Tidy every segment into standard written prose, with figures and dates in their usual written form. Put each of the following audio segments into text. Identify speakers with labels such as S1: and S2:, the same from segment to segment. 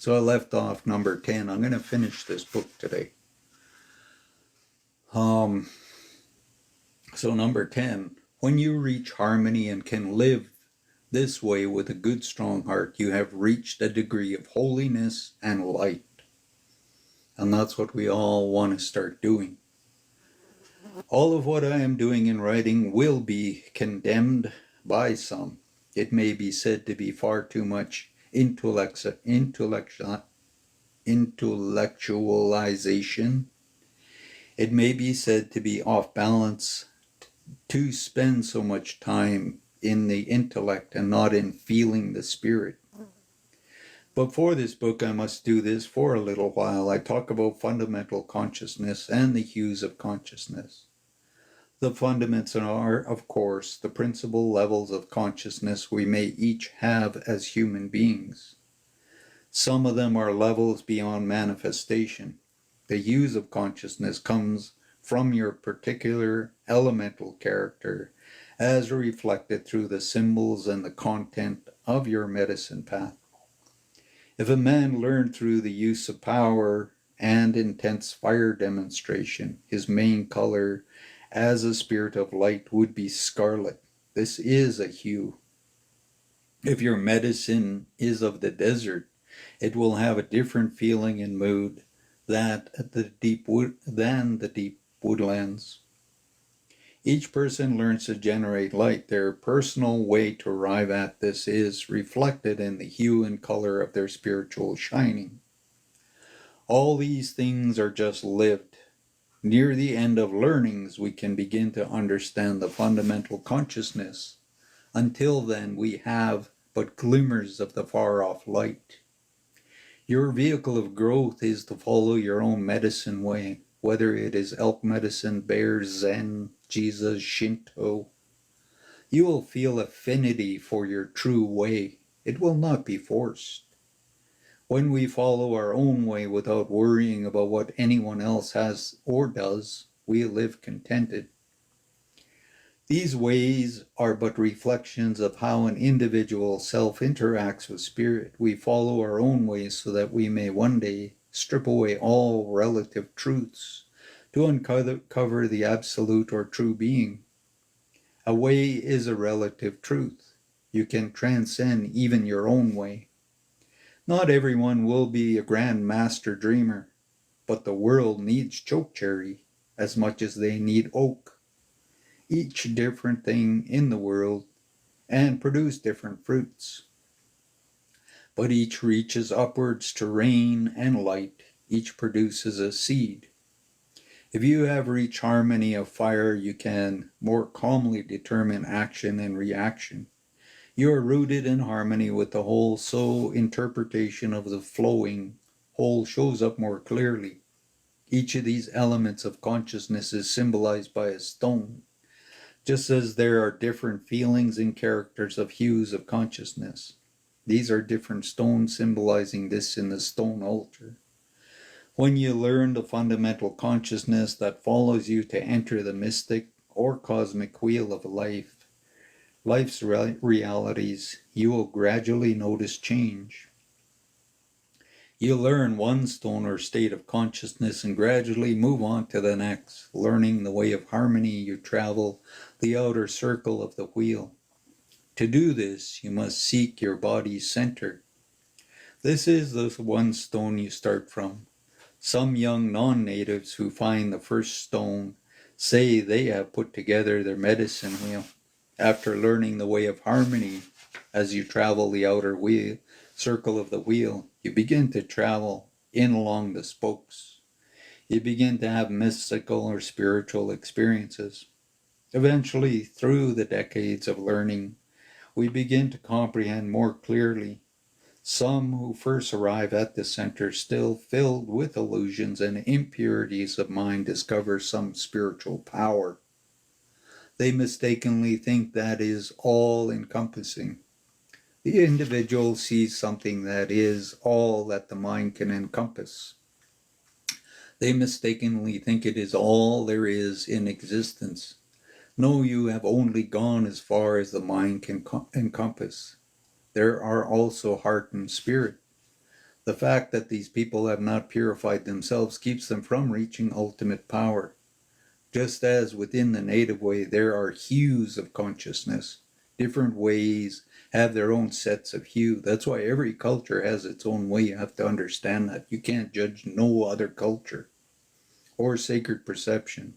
S1: So I left off number 10. I'm going to finish this book today. So number 10, when you reach harmony and can live this way with a good strong heart, you have reached a degree of holiness and light. And that's what we all want to start doing. All of what I am doing in writing will be condemned by some. It may be said to be far too much intellectualization. It may be said to be off balance, to spend so much time in the intellect and not in feeling the spirit. But for this book, I must do this for a little while. I talk about fundamental consciousness and the hues of consciousness. The fundaments are, of course, the principal levels of consciousness we may each have as human beings. Some of them are levels beyond manifestation. The hues of consciousness comes from your particular elemental character as reflected through the symbols and the content of your medicine path. If a man learned through the use of power and intense fire demonstration, his main color as a spirit of light would be scarlet. This is a hue. If your medicine is of the desert, it will have a different feeling and mood than the deep woodlands. Each person learns to generate light. Their personal way to arrive at this is reflected in the hue and color of their spiritual shining. All these things are just lived. Near the end of learnings, we can begin to understand the fundamental consciousness. Until then, we have but glimmers of the far-off light. Your vehicle of growth is to follow your own medicine way, whether it is elk medicine, bear, Zen, Jesus, Shinto. You will feel affinity for your true way. It will not be forced. When we follow our own way without worrying about what anyone else has or does, we live contented. These ways are but reflections of how an individual self interacts with spirit. We follow our own ways so that we may one day strip away all relative truths to uncover the absolute or true being. A way is a relative truth. You can transcend even your own way. Not everyone will be a grand master dreamer, but the world needs chokecherry as much as they need oak. Each different thing in the world and produce different fruits. But each reaches upwards to rain and light. Each produces a seed. If you have reached harmony of fire, you can more calmly determine action and reaction. You are rooted in harmony with the whole, so interpretation of the flowing whole shows up more clearly. Each of these elements of consciousness is symbolized by a stone, just as there are different feelings and characters of hues of consciousness. These are different stones symbolizing this in the stone altar. When you learn the fundamental consciousness that follows you to enter the mystic or cosmic wheel of life's realities, you will gradually notice change. You learn one stone or state of consciousness and gradually move on to the next. Learning the way of harmony, you travel the outer circle of the wheel. To do this, you must seek your body's center. This is the one stone you start from. Some young non-natives who find the first stone say they have put together their medicine wheel. After learning the way of harmony, as you travel the outer circle of the wheel, you begin to travel in along the spokes. You begin to have mystical or spiritual experiences. Eventually, through the decades of learning, we begin to comprehend more clearly. Some who first arrive at the center, still filled with illusions and impurities of mind, discover some spiritual power. They mistakenly think that is all-encompassing. The individual sees something that is all that the mind can encompass. They mistakenly think it is all there is in existence. No, you have only gone as far as the mind can encompass. There are also heart and spirit. The fact that these people have not purified themselves keeps them from reaching ultimate power. Just as within the native way there are hues of consciousness, different ways have their own sets of hue. That's why every culture has its own way. You have to understand that. You can't judge no other culture or sacred perception.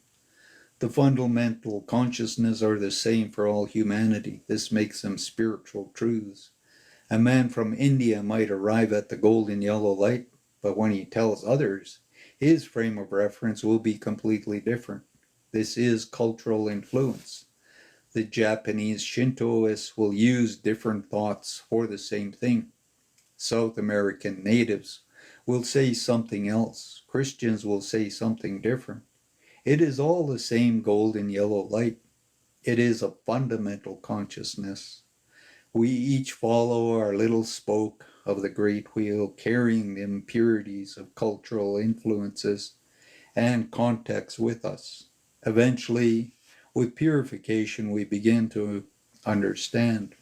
S1: The fundamental consciousness are the same for all humanity. This makes them spiritual truths. A man from India might arrive at the golden yellow light, but when he tells others, his frame of reference will be completely different. This is cultural influence. The Japanese Shintoists will use different thoughts for the same thing. South American natives will say something else. Christians will say something different. It is all the same golden yellow light. It is a fundamental consciousness. We each follow our little spoke of the great wheel, carrying the impurities of cultural influences and context with us. Eventually, with purification, we begin to understand.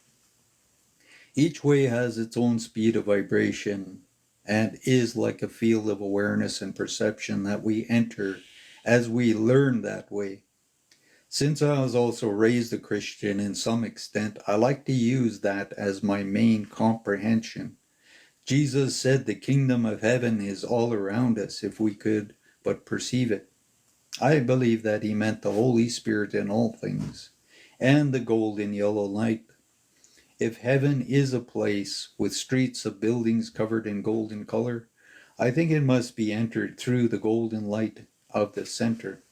S1: Each way has its own speed of vibration and is like a field of awareness and perception that we enter as we learn that way. Since I was also raised a Christian in some extent, I like to use that as my main comprehension. Jesus said the kingdom of heaven is all around us if we could but perceive it. I believe that he meant the Holy Spirit in all things, and the golden yellow light. If heaven is a place with streets of buildings covered in golden color, I think it must be entered through the golden light of the center.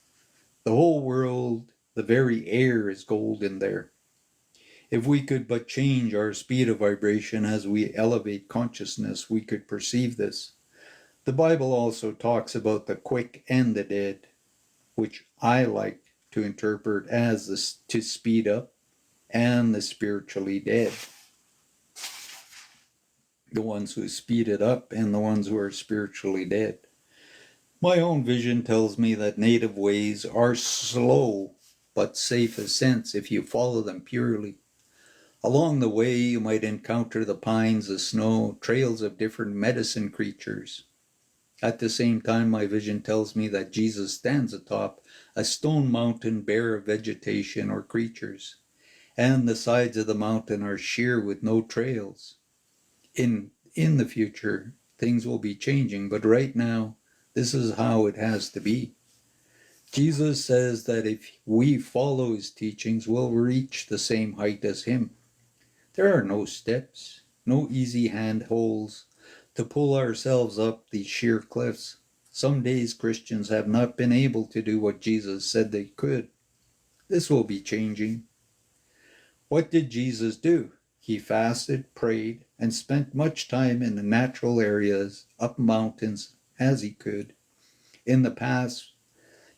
S1: The whole world, the very air is golden there. If we could but change our speed of vibration as we elevate consciousness, we could perceive this. The Bible also talks about the quick and the dead, which I like to interpret as to speed up, and the spiritually dead. The ones who speed it up and the ones who are spiritually dead. My own vision tells me that native ways are slow but safe ascents if you follow them purely. Along the way, you might encounter the pines, the snow, trails of different medicine creatures. At the same time, my vision tells me that Jesus stands atop a stone mountain bare of vegetation or creatures, and the sides of the mountain are sheer with no trails. In the future, things will be changing, but right now, this is how it has to be. Jesus says that if we follow his teachings, we'll reach the same height as him. There are no steps, no easy handholds to pull ourselves up these sheer cliffs. Some days Christians have not been able to do what Jesus said they could. This will be changing. What did Jesus do? He fasted, prayed, and spent much time in the natural areas, up mountains, as he could. In the past,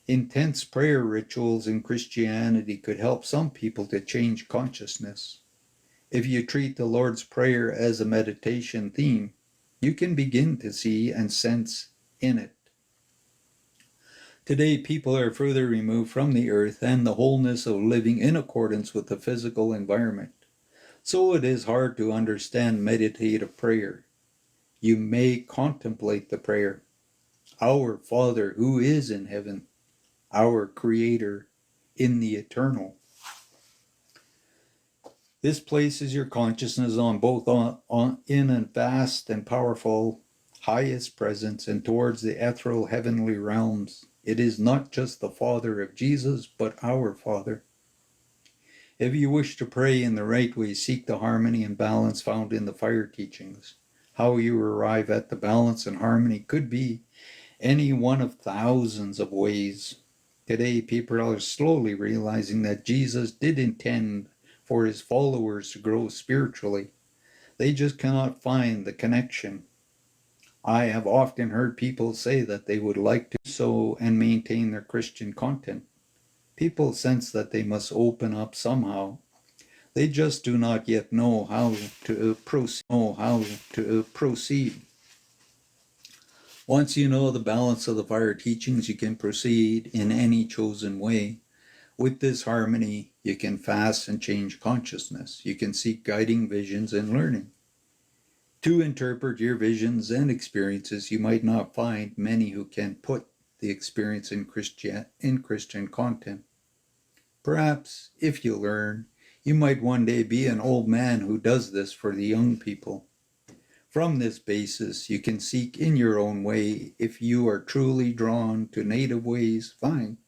S1: intense prayer rituals in Christianity could help some people to change consciousness. If you treat the Lord's Prayer as a meditation theme, you can begin to see and sense in it. Today, people are further removed from the earth and the wholeness of living in accordance with the physical environment. So it is hard to understand meditative prayer. You may contemplate the prayer. Our Father who is in heaven, our Creator in the eternal. This places your consciousness on both in a vast and powerful highest presence and towards the ethereal heavenly realms. It is not just the Father of Jesus, but our Father. If you wish to pray in the right way, seek the harmony and balance found in the fire teachings. How you arrive at the balance and harmony could be any one of thousands of ways. Today, people are slowly realizing that Jesus did intend for his followers to grow spiritually. They just cannot find the connection. I have often heard people say that they would like to do so and maintain their Christian content. People sense that they must open up somehow. They just do not yet know how to proceed. Once you know the balance of the fire teachings, you can proceed in any chosen way. With this harmony, you can fast and change consciousness. You can seek guiding visions and learning. To interpret your visions and experiences, you might not find many who can put the experience in Christian content. Perhaps, if you learn, you might one day be an old man who does this for the young people. From this basis, you can seek in your own way. If you are truly drawn to native ways, fine.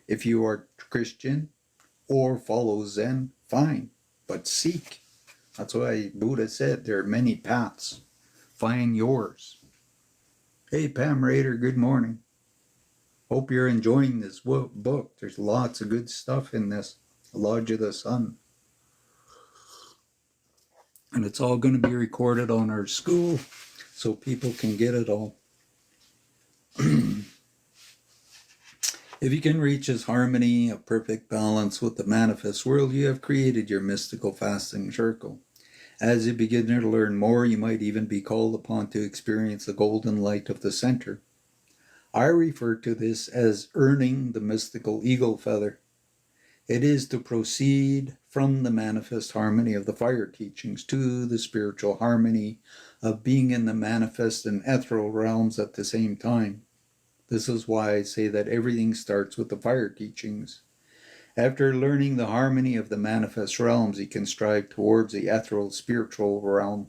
S1: If you are Christian or follow Zen, fine. But seek. That's why Buddha said there are many paths. Find yours. Hey, Pam Rader, good morning. Hope you're enjoying this book. There's lots of good stuff in this. Lodge of the Sun. And it's all going to be recorded on our school so people can get it all. If you can reach this harmony of perfect balance with the manifest world, you have created your mystical fasting circle. As you begin to learn more, you might even be called upon to experience the golden light of the center. I refer to this as earning the mystical eagle feather. It is to proceed from the manifest harmony of the fire teachings to the spiritual harmony of being in the manifest and ethereal realms at the same time. This is why I say that everything starts with the fire teachings. After learning the harmony of the manifest realms, you can strive towards the ethereal spiritual realm.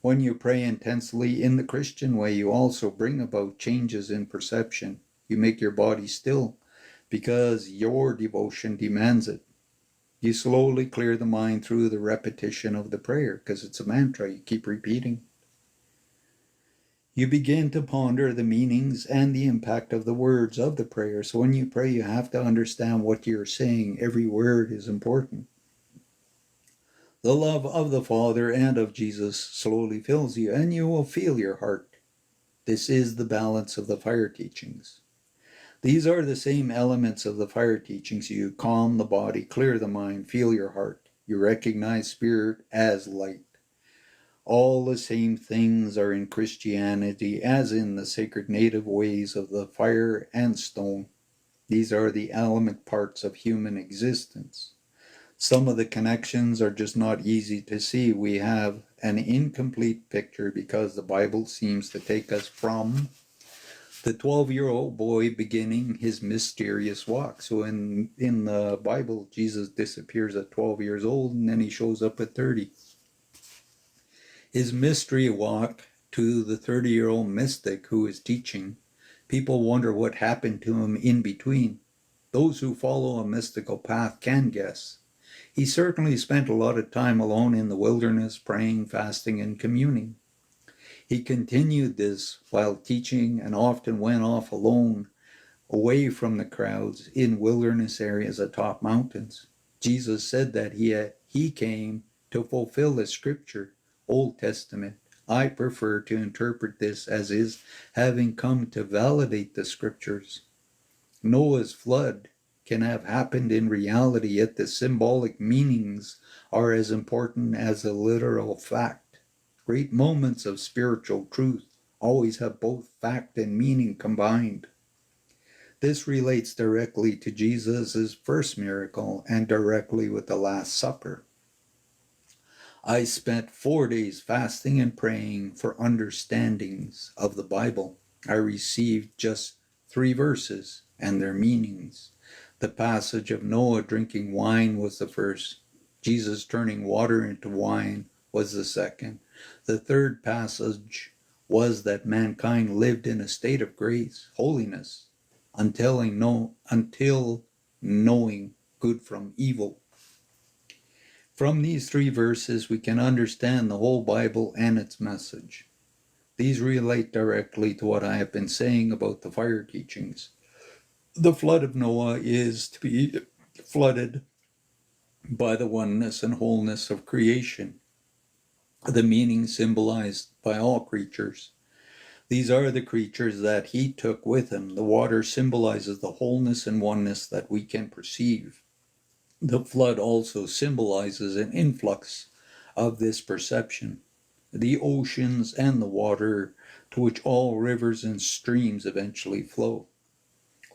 S1: When you pray intensely in the Christian way, you also bring about changes in perception. You make your body still because your devotion demands it. You slowly clear the mind through the repetition of the prayer because it's a mantra you keep repeating. You begin to ponder the meanings and the impact of the words of the prayer. So when you pray, you have to understand what you're saying. Every word is important. The love of the Father and of Jesus slowly fills you, and you will feel your heart. This is the balance of the fire teachings. These are the same elements of the fire teachings. You calm the body, clear the mind, feel your heart. You recognize spirit as light. All the same things are in Christianity as in the sacred native ways of the fire and stone. These are the element parts of human existence. Some of the connections are just not easy to see. We have an incomplete picture because the Bible seems to take us from the 12-year-old boy beginning his mysterious walk. So in the Bible, Jesus disappears at 12 years old and then he shows up at 30. His mystery walk to the 30-year-old mystic who is teaching. People wonder what happened to him in between. Those who follow a mystical path can guess. He certainly spent a lot of time alone in the wilderness, praying, fasting, and communing. He continued this while teaching and often went off alone, away from the crowds, in wilderness areas atop mountains. Jesus said that he came to fulfill the scripture, Old Testament. I prefer to interpret this as his having come to validate the scriptures. Noah's flood can have happened in reality, yet the symbolic meanings are as important as the literal fact. Great moments of spiritual truth always have both fact and meaning combined. This relates directly to Jesus' first miracle and directly with the Last Supper. I spent 4 days fasting and praying for understandings of the Bible. I received just 3 verses and their meanings. The passage of Noah drinking wine was the first. Jesus turning water into wine was the second. The third passage was that mankind lived in a state of grace, holiness, until knowing good from evil. From these 3 verses, we can understand the whole Bible and its message. These relate directly to what I have been saying about the fire teachings. The flood of Noah is to be flooded by the oneness and wholeness of creation, the meaning symbolized by all creatures. These are the creatures that he took with him. The water symbolizes the wholeness and oneness that we can perceive. The flood also symbolizes an influx of this perception. The oceans and the water to which all rivers and streams eventually flow.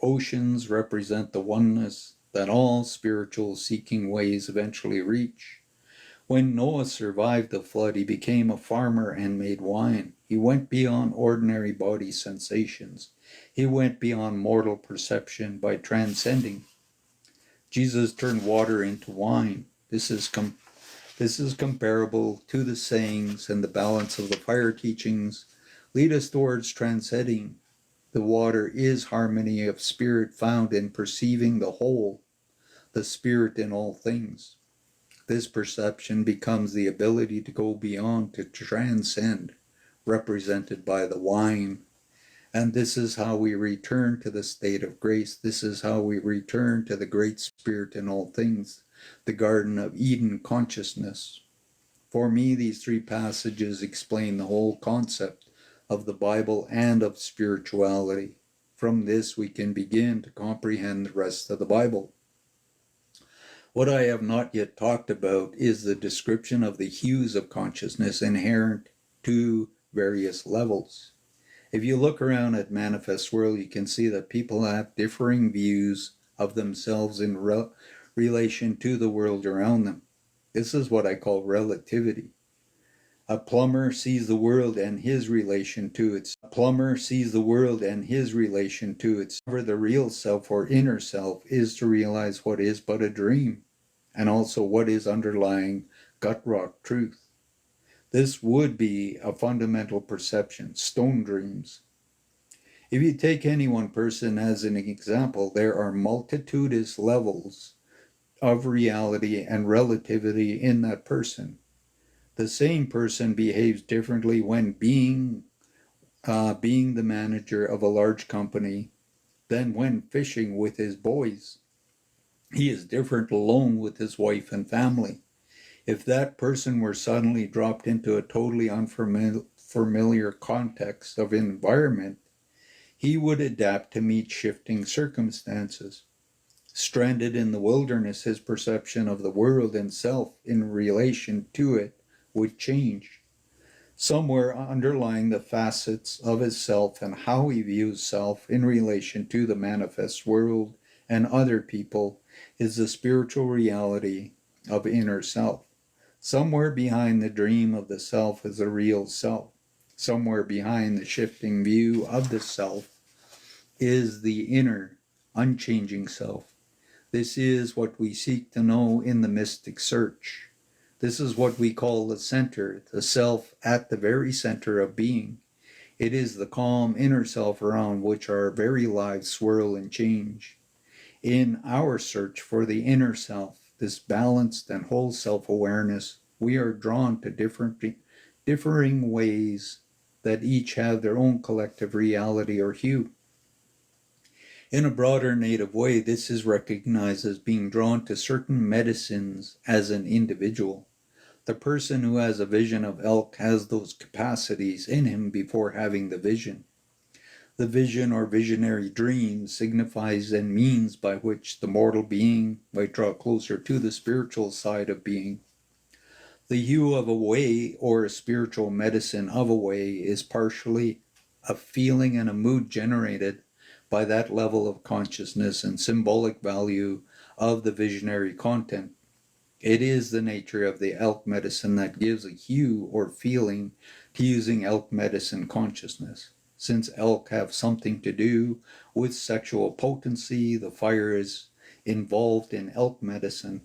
S1: Oceans represent the oneness that all spiritual seeking ways eventually reach. When Noah survived the flood, he became a farmer and made wine. He went beyond ordinary body sensations. He went beyond mortal perception by transcending. Jesus turned water into wine. This is comparable to the sayings and the balance of the fire teachings lead us towards transcending. The water is harmony of spirit found in perceiving the whole, the spirit in all things. This perception becomes the ability to go beyond, to transcend, represented by the wine. And this is how we return to the state of grace. This is how we return to the great spirit in all things, the Garden of Eden consciousness. For me, these three passages explain the whole concept of the Bible and of spirituality. From this, we can begin to comprehend the rest of the Bible. What I have not yet talked about is the description of the hues of consciousness inherent to various levels. If you look around at manifest world, you can see that people have differing views of themselves in relation to the world around them. This is what I call relativity. A plumber sees the world and his relation to its the real self or inner self is to realize what is but a dream, and also what is underlying gut rock truth. This would be a fundamental perception, stone dreams. If you take any one person as an example, there are multitudinous levels of reality and relativity in that person. The same person behaves differently when being the manager of a large company than when fishing with his boys. He is different alone with his wife and family. If that person were suddenly dropped into a totally unfamiliar context of environment, he would adapt to meet shifting circumstances. Stranded in the wilderness, his perception of the world and self in relation to it would change. Somewhere underlying the facets of his self and how he views self in relation to the manifest world and other people is the spiritual reality of inner self. Somewhere behind the dream of the self is a real self. Somewhere behind the shifting view of the self is the inner, unchanging self. This is what we seek to know in the mystic search. This is what we call the center, the self at the very center of being. It is the calm inner self around which our very lives swirl and change. In our search for the inner self, this balanced and whole self-awareness, we are drawn to differing ways that each have their own collective reality or hue. In a broader native way, this is recognized as being drawn to certain medicines as an individual. The person who has a vision of elk has those capacities in him before having the vision. The vision or visionary dream signifies and means by which the mortal being might draw closer to the spiritual side of being. The hue of a way or a spiritual medicine of a way is partially a feeling and a mood generated by that level of consciousness and symbolic value of the visionary content. It is the nature of the elk medicine that gives a hue or feeling to using elk medicine consciousness. Since elk have something to do with sexual potency, the fire is involved in elk medicine.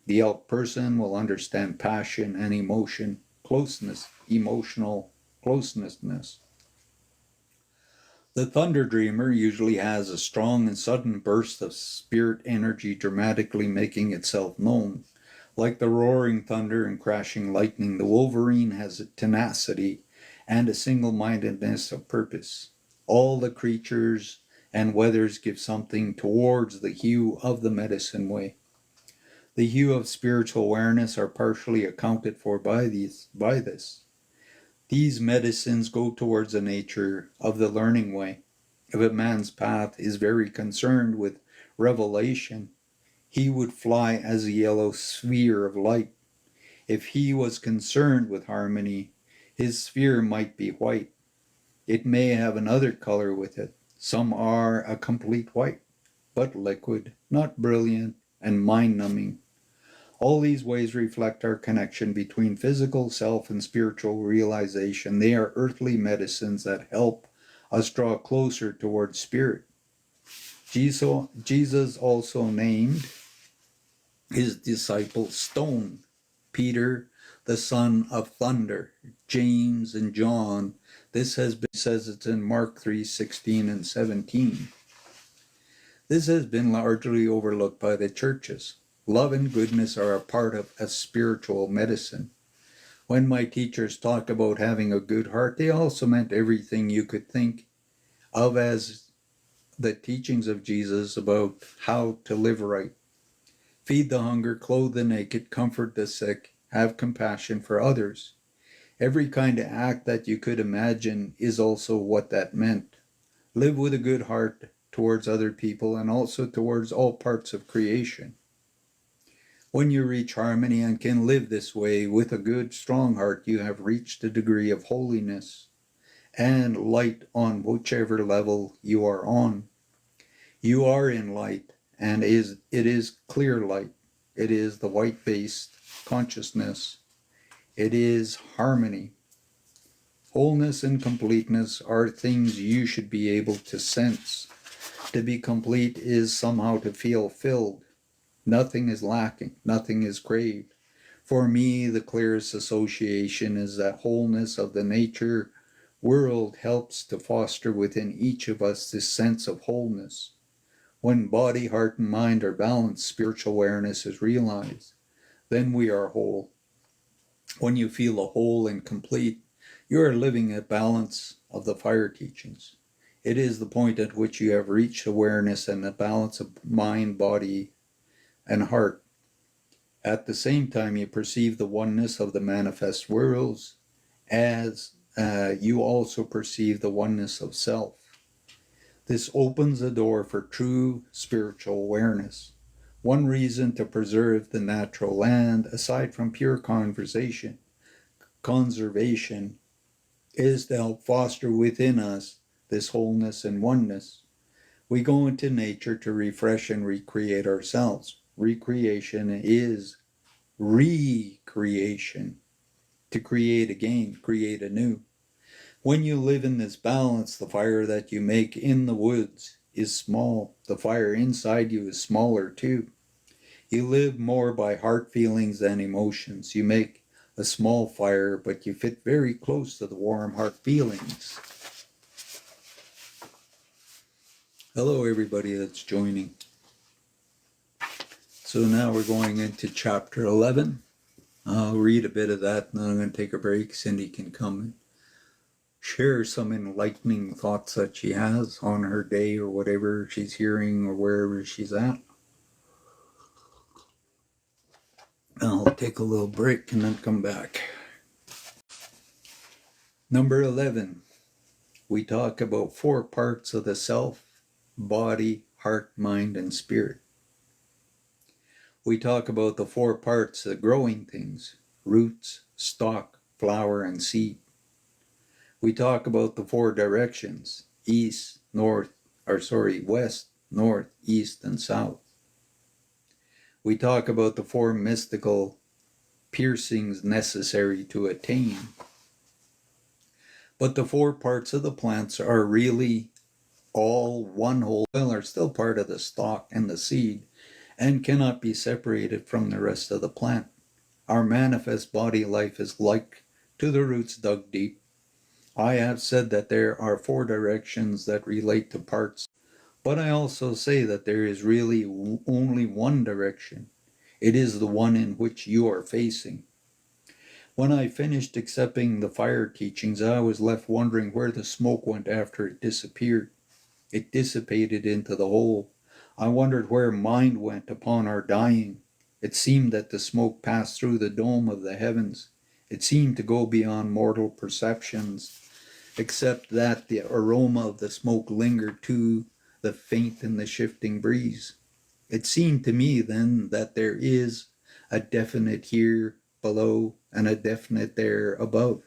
S1: The elk person will understand passion and emotion, closeness, emotional closeness. The thunder dreamer usually has a strong and sudden burst of spirit energy dramatically making itself known. Like the roaring thunder and crashing lightning, the wolverine has a tenacity and a single-mindedness of purpose. All the creatures and weathers give something towards the hue of the medicine way. The hue of spiritual awareness are partially accounted for by this. These medicines go towards the nature of the learning way. If a man's path is very concerned with revelation, he would fly as a yellow sphere of light. If he was concerned with harmony, his sphere might be white. It may have another color with it. Some are a complete white, but liquid, not brilliant and mind-numbing. All these ways reflect our connection between physical self and spiritual realization. They are earthly medicines that help us draw closer towards spirit. Jesus also named his disciples stone. Peter, the son of thunder, James and John. This has been says it's in Mark 3:16 and 17. This has been largely overlooked by the churches. Love and goodness are a part of a spiritual medicine. When my teachers talked about having a good heart, they also meant everything you could think of as the teachings of Jesus about how to live right. Feed the hunger, clothe the naked, comfort the sick, have compassion for others. Every kind of act that you could imagine is also what that meant. Live with a good heart towards other people and also towards all parts of creation. When you reach harmony and can live this way with a good, strong heart, you have reached a degree of holiness and light on whichever level you are on. You are in light, and it is clear light. It is the white-based consciousness. It is harmony. Wholeness and completeness are things you should be able to sense. To be complete is somehow to feel filled. Nothing is lacking. Nothing is craved. For me, the clearest association is that wholeness of the nature world helps to foster within each of us this sense of wholeness. When body, heart, and mind are balanced, spiritual awareness is realized. Then we are whole. When you feel whole and complete, you are living a balance of the fire teachings. It is the point at which you have reached awareness and a balance of mind, body, and heart. At the same time, you perceive the oneness of the manifest worlds as you also perceive the oneness of self. This opens the door for true spiritual awareness. One reason to preserve the natural land, aside from pure conservation, is to help foster within us this wholeness and oneness. We go into nature to refresh and recreate ourselves. Recreation is recreation. To create again, create anew. When you live in this balance, the fire that you make in the woods is small. The fire inside you is smaller too. You live more by heart feelings than emotions. You make a small fire, but you fit very close to the warm heart feelings. Hello, everybody that's joining. So now we're going into chapter 11. I'll read a bit of that, and then I'm going to take a break. Cindy can come and share some enlightening thoughts that she has on her day or whatever she's hearing or wherever she's at. I'll take a little break and then come back. Number 11. We talk about 4 parts of the self: body, heart, mind, and spirit. We talk about the 4 parts, the growing things: roots, stalk, flower, and seed. We talk about the 4 directions: west, north, east, and south. We talk about the 4 mystical piercings necessary to attain. But the 4 parts of the plants are really all one whole, are still part of the stalk and the seed, and cannot be separated from the rest of the plant. Our manifest body life is like to the roots dug deep. I have said that there are 4 directions that relate to parts, but I also say that there is really only one direction. It is the one in which you are facing. When I finished accepting the fire teachings, I was left wondering where the smoke went after it disappeared. It dissipated into the whole. I wondered where mind went upon our dying. It seemed that the smoke passed through the dome of the heavens. It seemed to go beyond mortal perceptions, except that the aroma of the smoke lingered to the faint and the shifting breeze. It seemed to me then that there is a definite here below and a definite there above.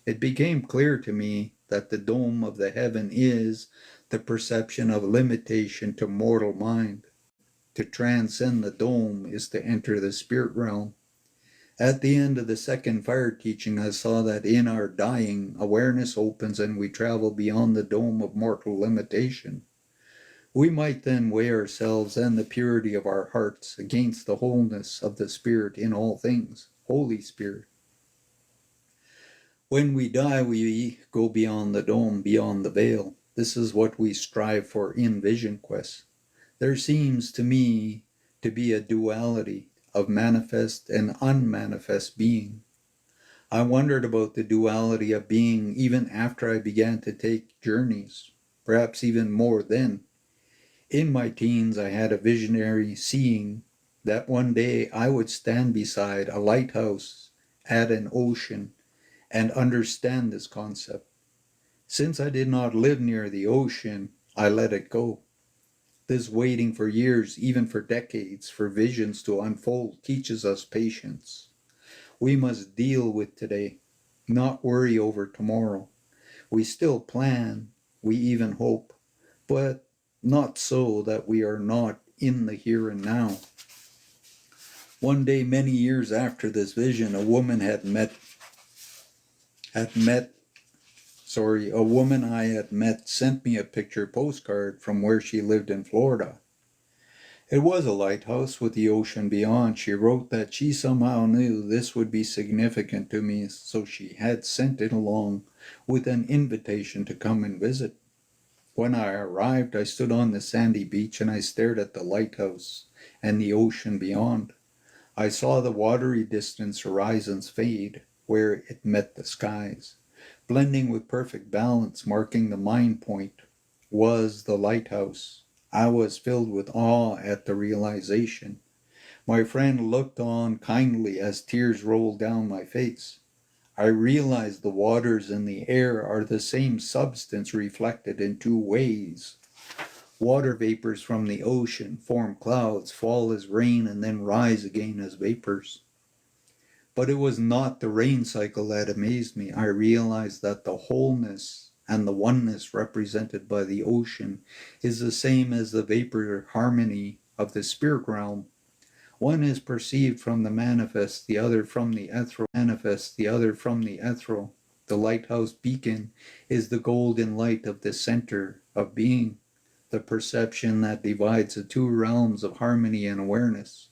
S1: It became clear to me that the dome of the heaven is the perception of limitation to mortal mind. To transcend the dome is to enter the spirit realm. At the end of the second fire teaching, I saw that in our dying, awareness opens and we travel beyond the dome of mortal limitation. We might then weigh ourselves and the purity of our hearts against the wholeness of the Spirit in all things, Holy Spirit. When we die, we go beyond the dome, beyond the veil. This is what we strive for in Vision Quest. There seems to me to be a duality of manifest and unmanifest being. I wondered about the duality of being even after I began to take journeys, perhaps even more then. In my teens, I had a visionary seeing that one day I would stand beside a lighthouse at an ocean and understand this concept. Since I did not live near the ocean, I let it go. This waiting for years, even for decades, for visions to unfold teaches us patience. We must deal with today, not worry over tomorrow. We still plan, we even hope, but not so that we are not in the here and now. One day, many years after this vision, a woman I had met sent me a picture postcard from where she lived in Florida. It was a lighthouse with the ocean beyond. She wrote that she somehow knew this would be significant to me, so she had sent it along with an invitation to come and visit. When I arrived, I stood on the sandy beach and I stared at the lighthouse and the ocean beyond. I saw the watery distance horizons fade where it met the skies. Blending with perfect balance, marking the mind point, was the lighthouse. I was filled with awe at the realization. My friend looked on kindly as tears rolled down my face. I realized the waters and the air are the same substance reflected in two ways. Water vapors from the ocean form clouds, fall as rain, and then rise again as vapors. But it was not the rain cycle that amazed me. I realized that the wholeness and the oneness represented by the ocean is the same as the vapor harmony of the spirit realm. One is perceived from the manifest, the other from the ethereal. The lighthouse beacon is the golden light of the center of being, the perception that divides the two realms of harmony and awareness.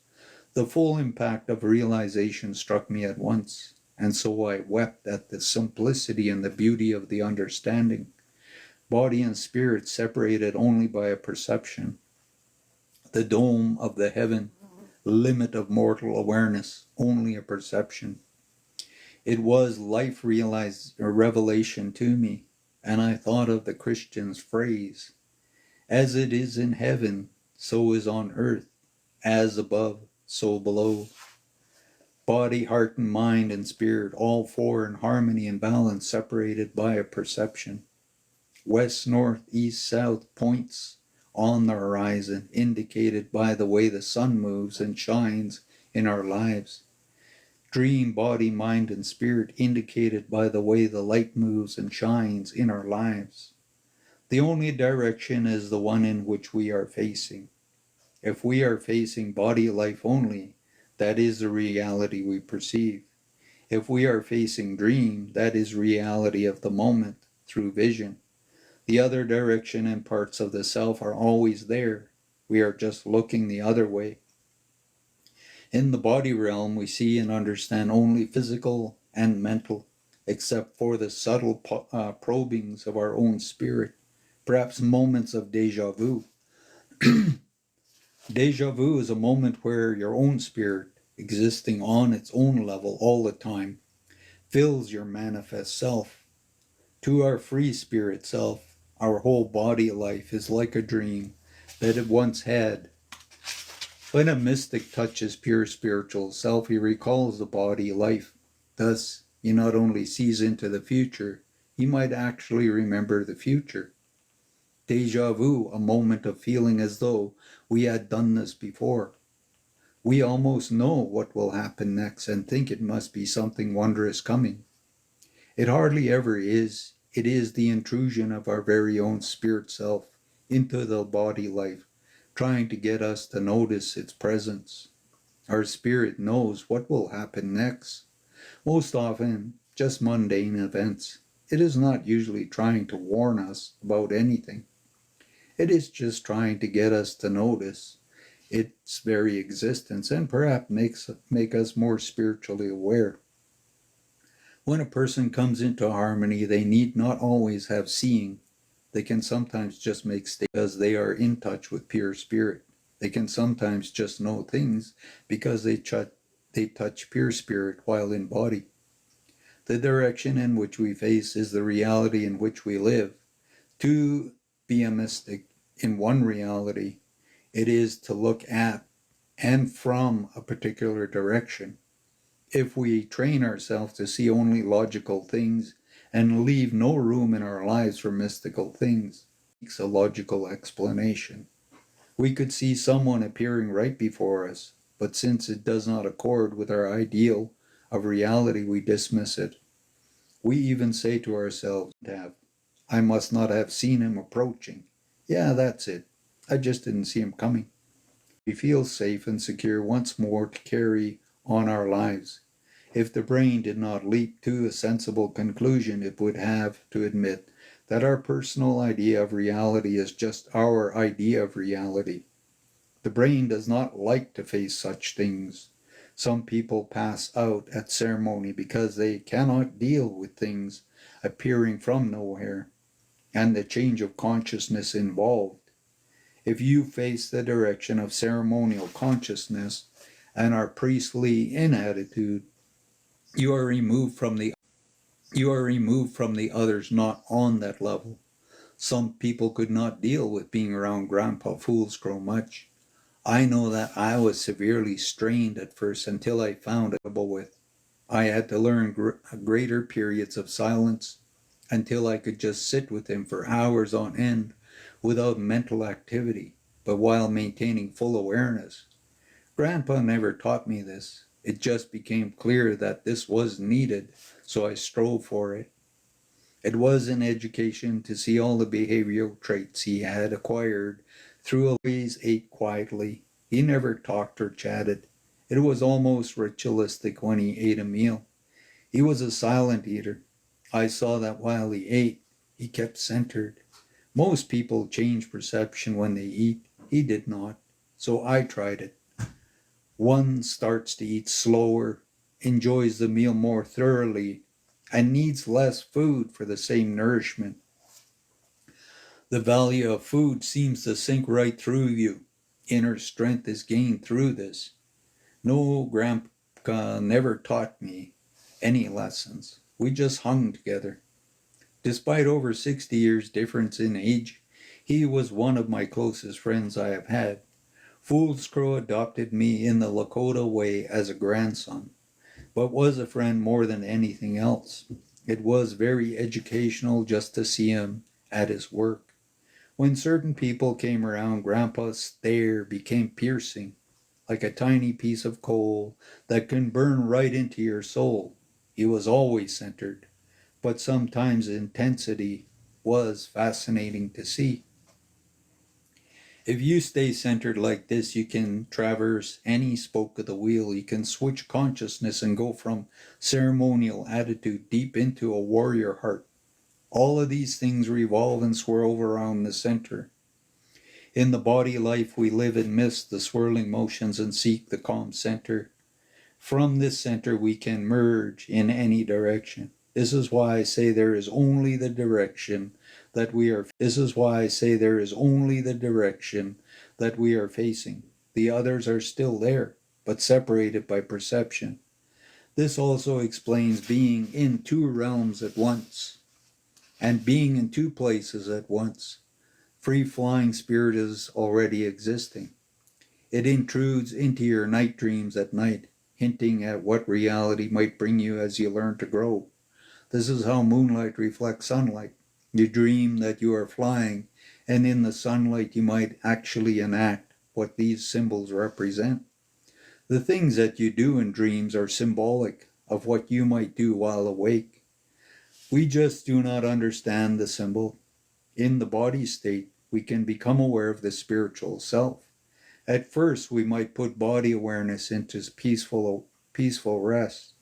S1: The full impact of realization struck me at once, and so I wept at the simplicity and the beauty of the understanding. Body and spirit separated only by a perception. The dome of the heaven, limit of mortal awareness, only a perception. It was life revelation to me, and I thought of the Christian's phrase, "As it is in heaven, so is on earth, as above, so below." Body, heart, and mind and spirit, all four in harmony and balance, separated by a perception. West, north, east, south, points on the horizon, indicated by the way the sun moves and shines in our lives. Dream, body, mind, and spirit, indicated by the way the light moves and shines in our lives. The only direction is the one in which we are facing. If we are facing body life only, that is the reality we perceive. If we are facing dream, that is reality of the moment through vision. The other direction and parts of the self are always there. We are just looking the other way. In the body realm, we see and understand only physical and mental, except for the subtle probings of our own spirit, perhaps moments of déjà vu. Déjà vu is a moment where your own spirit, existing on its own level all the time, fills your manifest self. To our free spirit self, our whole body life is like a dream that it once had. When a mystic touches pure spiritual self, he recalls the body life. Thus, he not only sees into the future, he might actually remember the future. Déjà vu, a moment of feeling as though we had done this before. We almost know what will happen next and think it must be something wondrous coming. It hardly ever is. It is the intrusion of our very own spirit self into the body life, trying to get us to notice its presence. Our spirit knows what will happen next, most often just mundane events. It is not usually trying to warn us about anything. It is just trying to get us to notice its very existence and perhaps make us more spiritually aware. When a person comes into harmony, they need not always have seeing. They can sometimes just make statements because they are in touch with pure spirit. They can sometimes just know things because they touch pure spirit while in body. The direction in which we face is the reality in which we live. To be a mystic in one reality, it is to look at and from a particular direction. If we train ourselves to see only logical things and leave no room in our lives for mystical things, it takes a logical explanation. We could see someone appearing right before us, but since it does not accord with our ideal of reality, we dismiss it. We even say to ourselves, I must not have seen him approaching. Yeah, that's it. I just didn't see him coming. We feel safe and secure once more to carry on our lives. If the brain did not leap to a sensible conclusion, it would have to admit that our personal idea of reality is just our idea of reality. The brain does not like to face such things. Some people pass out at ceremony because they cannot deal with things appearing from nowhere and the change of consciousness involved. If you face the direction of ceremonial consciousness and are priestly in attitude, you are removed from the others not on that level. Some people could not deal with being around Grandpa Foolscrow much. I know that I was severely strained at first until I found it with. I had to learn greater periods of silence until I could just sit with him for hours on end without mental activity, but while maintaining full awareness. Grandpa never taught me this. It just became clear that this was needed, so I strove for it. It was an education to see all the behavioral traits he had acquired through always ate quietly. He never talked or chatted. It was almost ritualistic when he ate a meal. He was a silent eater. I saw that while he ate, he kept centered. Most people change perception when they eat. He did not. So I tried it. One starts to eat slower, enjoys the meal more thoroughly, and needs less food for the same nourishment. The value of food seems to sink right through you. Inner strength is gained through this. No, Grandpa never taught me any lessons. We just hung together. Despite over 60 years difference in age, he was one of my closest friends I have had. Foolscrow adopted me in the Lakota way as a grandson, but was a friend more than anything else. It was very educational just to see him at his work. When certain people came around, Grandpa's stare became piercing, like a tiny piece of coal that can burn right into your soul. He was always centered, but sometimes intensity was fascinating to see. If you stay centered like this, you can traverse any spoke of the wheel. You can switch consciousness and go from ceremonial attitude deep into a warrior heart. All of these things revolve and swirl around the center. In the body life, we live amidst the swirling motions and seek the calm center. From this center, we can merge in any direction. This is why I say there is only the direction that we are. This is why I say there is only the direction that we are facing. The others are still there, but separated by perception. This also explains being in two realms at once and being in two places at once. Free-flying spirit is already existing. It intrudes into your night dreams at night, hinting at what reality might bring you as you learn to grow. This is how moonlight reflects sunlight. You dream that you are flying, and in the sunlight you might actually enact what these symbols represent. The things that you do in dreams are symbolic of what you might do while awake. We just do not understand the symbol. In the body state, we can become aware of the spiritual self. At first, we might put body awareness into peaceful rest.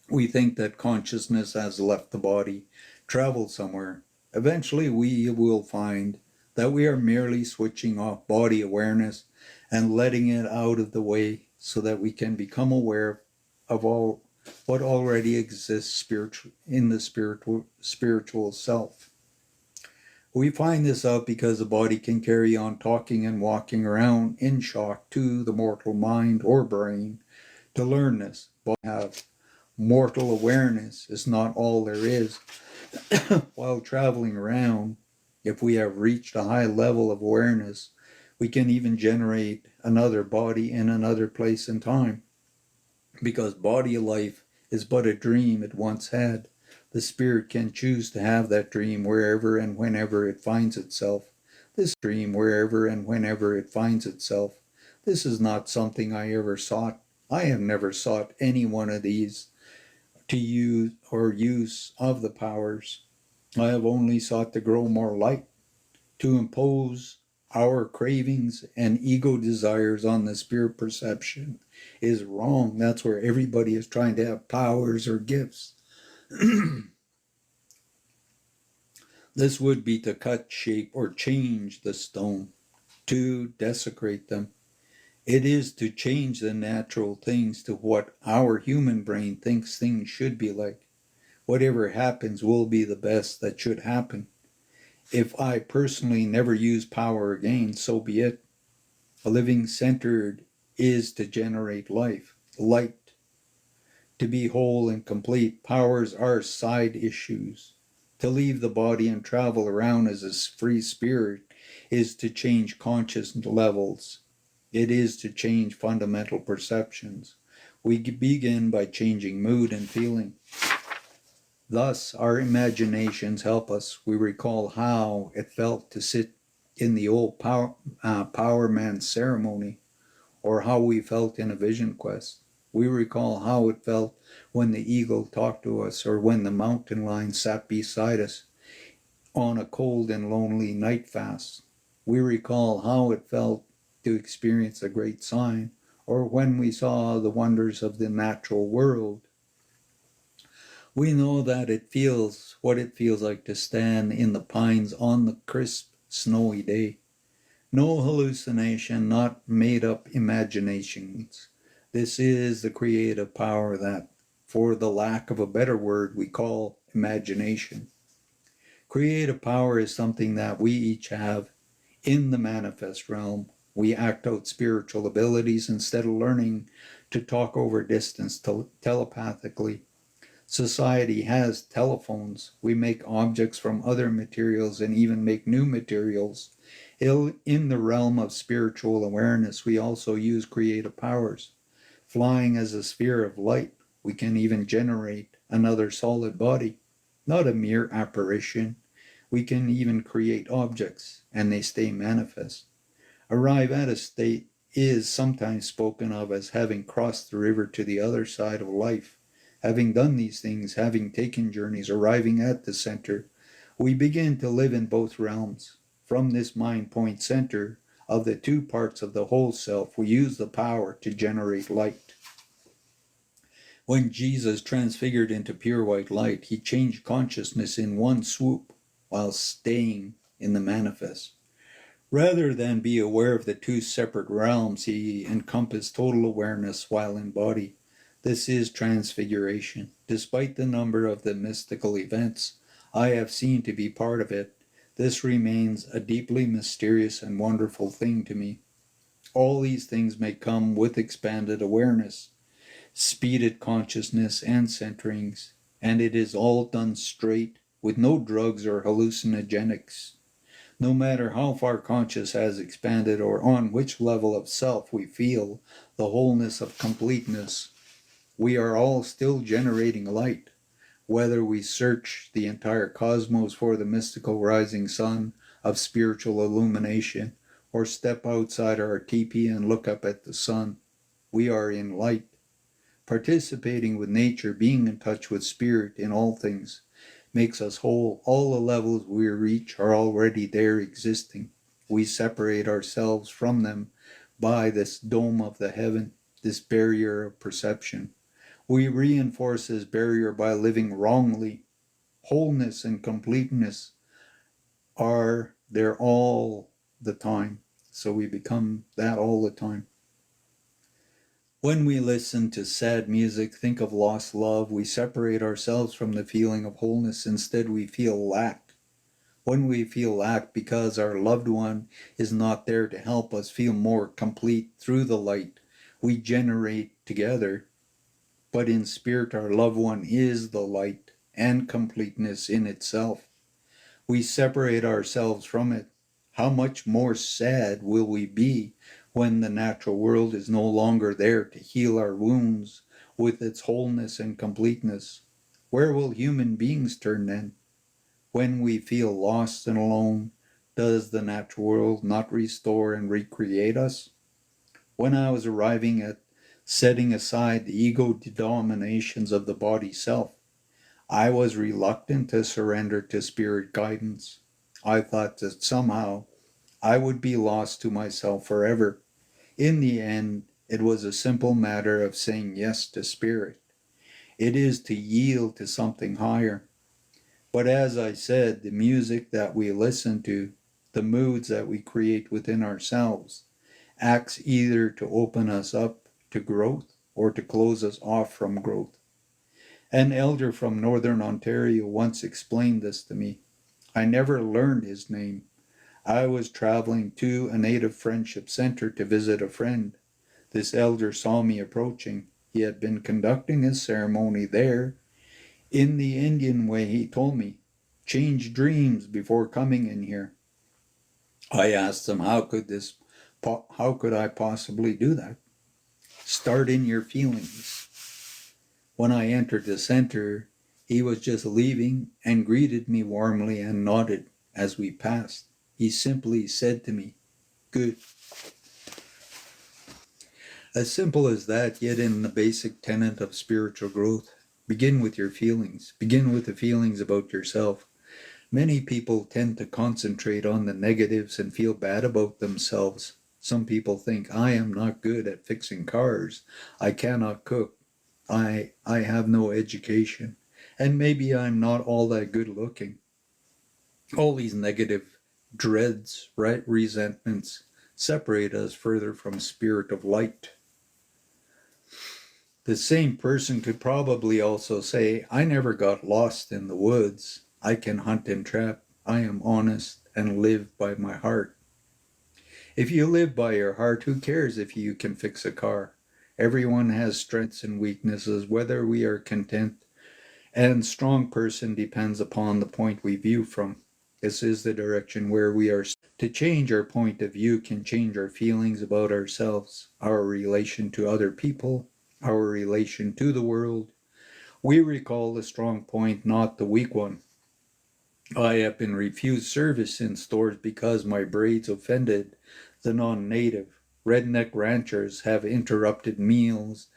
S1: We think that consciousness has left the body, traveled somewhere. Eventually, we will find that we are merely switching off body awareness and letting it out of the way so that we can become aware of all what already exists in the spiritual self. We find this out because the body can carry on talking and walking around in shock to the mortal mind or brain. To learn this, have mortal awareness is not all there is. While traveling around, if we have reached a high level of awareness, we can even generate another body in another place and time. Because body life is but a dream it once had, the spirit can choose to have that dream wherever and whenever it finds itself. This This is not something I ever sought. I have never sought any one of these to use of the powers. I have only sought to grow more light, to impose our cravings and ego desires on the spirit perception is wrong. That's where everybody is trying to have powers or gifts. This would be to cut, shape, or change the stone, to desecrate them. It is to change the natural things to what our human brain thinks things should be like. Whatever happens will be the best that should happen. If I personally never use power again, so be it. Living centered is to generate light. To be whole and complete, powers are side issues. To leave the body and travel around as a free spirit is to change conscious levels. It is to change fundamental perceptions. We begin by changing mood and feeling. Thus, our imaginations help us. We recall how it felt to sit in the old Power Man ceremony, or how we felt in a vision quest. We recall how it felt when the eagle talked to us, or when the mountain lion sat beside us on a cold and lonely night fast. We recall how it felt to experience a great sign, or when we saw the wonders of the natural world. We know that what it feels like to stand in the pines on the crisp, snowy day. No hallucination, not made up imaginations. This is the creative power that, for the lack of a better word, we call imagination. Creative power is something that we each have in the manifest realm. We act out spiritual abilities instead of learning to talk over distance telepathically. Society has telephones. We make objects from other materials and even make new materials. In the realm of spiritual awareness, we also use creative powers. Flying as a sphere of light, we can even generate another solid body, not a mere apparition. We can even create objects, and they stay manifest. Arrive at a state is sometimes spoken of as having crossed the river to the other side of life. Having done these things, having taken journeys, arriving at the center, we begin to live in both realms. From this mind point center of the two parts of the whole self, we use the power to generate light. When Jesus transfigured into pure white light, he changed consciousness in one swoop while staying in the manifest. Rather than be aware of the two separate realms, he encompassed total awareness while in body. This is transfiguration. Despite the number of the mystical events I have seen to be part of it, this remains a deeply mysterious and wonderful thing to me. All these things may come with expanded awareness, speeded consciousness, and centerings, and it is all done straight, with no drugs or hallucinogenics. No matter how far conscious has expanded or on which level of self we feel the wholeness of completeness, we are all still generating light. Whether we search the entire cosmos for the mystical rising sun of spiritual illumination, or step outside our teepee and look up at the sun, we are in light, participating with nature, being in touch with spirit in all things. makes us whole. All the levels we reach are already there existing. We separate ourselves from them by this dome of the heaven, this barrier of perception. We reinforce this barrier by living wrongly. Wholeness and completeness are there all the time. So we become that all the time. When we listen to sad music, think of lost love, we separate ourselves from the feeling of wholeness. Instead, we feel lack. When we feel lack because our loved one is not there to help us feel more complete through the light we generate together, but in spirit, our loved one is the light and completeness in itself. We separate ourselves from it. How much more sad will we be when the natural world is no longer there to heal our wounds with its wholeness and completeness? Where will human beings turn then? When we feel lost and alone, does the natural world not restore and recreate us? When I was arriving at setting aside the ego dominations of the body self, I was reluctant to surrender to spirit guidance. I thought that somehow I would be lost to myself forever. In the end, it was a simple matter of saying yes to spirit. It is to yield to something higher. But as I said, the music that we listen to, the moods that we create within ourselves, acts either to open us up to growth or to close us off from growth. An elder from Northern Ontario once explained this to me. I never learned his name. I was traveling to a native friendship center to visit a friend. This elder saw me approaching. He had been conducting his ceremony there. In the Indian way, he told me, change dreams before coming in here. I asked him, how could I possibly do that? Start in your feelings. When I entered the center, he was just leaving and greeted me warmly and nodded as we passed. He simply said to me, good. As simple as that, yet in the basic tenet of spiritual growth, begin with your feelings. Begin with the feelings about yourself. Many people tend to concentrate on the negatives and feel bad about themselves. Some people think, I am not good at fixing cars. I cannot cook. I have no education. And maybe I'm not all that good looking. All these negative dreads, right, resentments, separate us further from spirit of light. The same person could probably also say, I never got lost in the woods. I can hunt and trap. I am honest and live by my heart. If you live by your heart, who cares if you can fix a car? Everyone has strengths and weaknesses, whether we are content. And strong person depends upon the point we view from. This is the direction where we are. To change our point of view can change our feelings about ourselves, our relation to other people, our relation to the world. We recall the strong point, not the weak one. I have been refused service in stores because my braids offended the non-native. Redneck ranchers have interrupted meals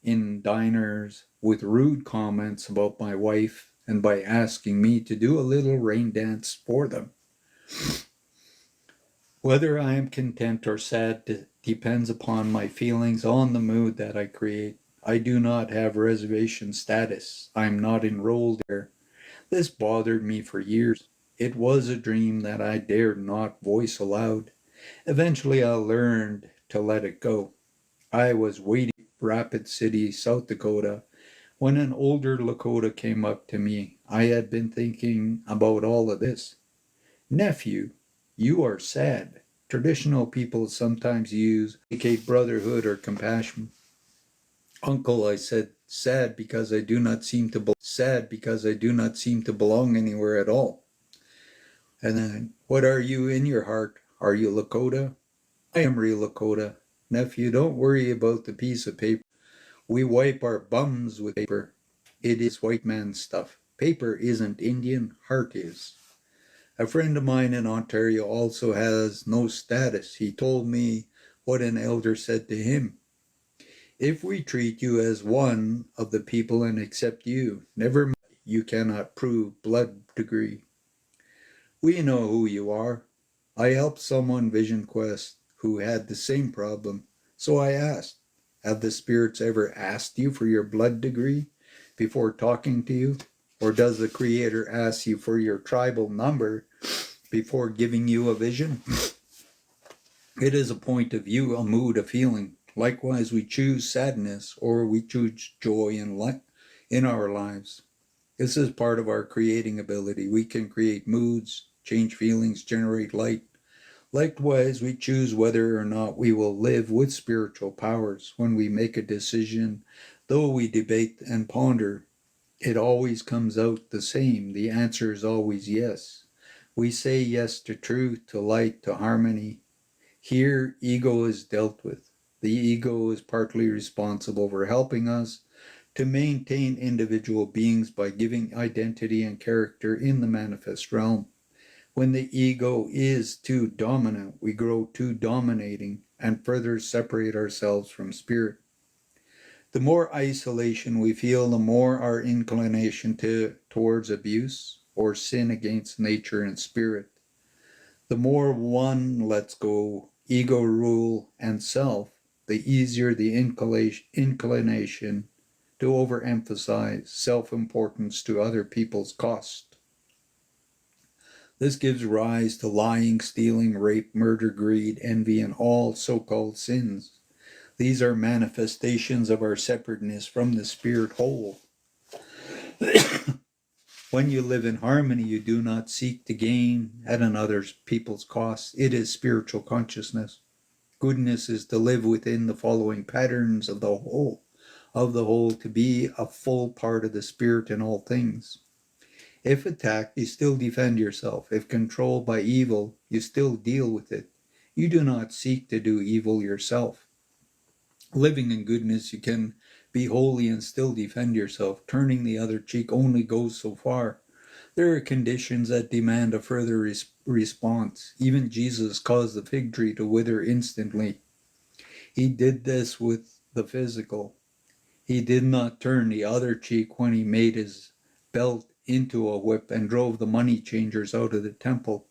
S1: in diners with rude comments about my wife and by asking me to do a little rain dance for them. Whether I am content or sad depends upon my feelings on the mood that I create. I do not have reservation status. I am not enrolled there. This bothered me for years. It was a dream that I dared not voice aloud. Eventually I learned to let it go. I was waiting in Rapid City, South Dakota, when an older Lakota came up to me. I had been thinking about all of this. Nephew, you are sad. Traditional people sometimes use indicate brotherhood or compassion. Uncle, I said, sad because I do not seem to belong anywhere at all. And then, what are you in your heart? Are you Lakota? I am real Lakota. Nephew, don't worry about the piece of paper. We wipe our bums with paper. It is white man stuff. Paper isn't Indian, heart is. A friend of mine in Ontario also has no status. He told me what an elder said to him. If we treat you as one of the people and accept you, never mind, you cannot prove blood degree. We know who you are. I helped someone Vision Quest who had the same problem, so I asked, have the spirits ever asked you for your blood degree before talking to you? Or does the Creator ask you for your tribal number before giving you a vision? It is a point of view, a mood, a feeling. Likewise, we choose sadness or we choose joy in our lives. This is part of our creating ability. We can create moods, change feelings, generate light. Likewise, we choose whether or not we will live with spiritual powers. When we make a decision, though we debate and ponder, it always comes out the same. The answer is always yes. We say yes to truth, to light, to harmony. Here, ego is dealt with. The ego is partly responsible for helping us to maintain individual beings by giving identity and character in the manifest realm. When the ego is too dominant, we grow too dominating and further separate ourselves from spirit. The more isolation we feel, the more our inclination towards abuse or sin against nature and spirit. The more one lets go ego rule and self, the easier the inclination to overemphasize self-importance to other people's cost. This gives rise to lying, stealing, rape, murder, greed, envy, and all so-called sins. These are manifestations of our separateness from the spirit whole. When you live in harmony, you do not seek to gain at another people's cost. It is spiritual consciousness. Goodness is to live within the following patterns of the whole to be a full part of the spirit in all things. If attacked, you still defend yourself. If controlled by evil, you still deal with it. You do not seek to do evil yourself. Living in goodness, you can be holy and still defend yourself. Turning the other cheek only goes so far. There are conditions that demand a further response. Even Jesus caused the fig tree to wither instantly. He did this with the physical. He did not turn the other cheek when he made his belt into a whip and drove the money changers out of the temple.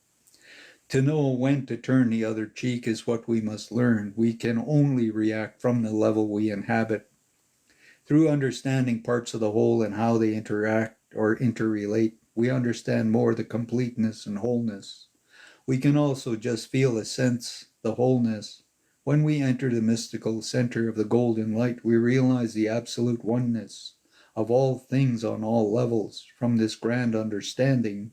S1: To know when to turn the other cheek is what we must learn. We can only react from the level we inhabit. Through understanding parts of the whole and how they interact or interrelate, we understand more the completeness and wholeness. We can also just feel a sense, the wholeness. When we enter the mystical center of the golden light, we realize the absolute oneness of all things on all levels. From this grand understanding,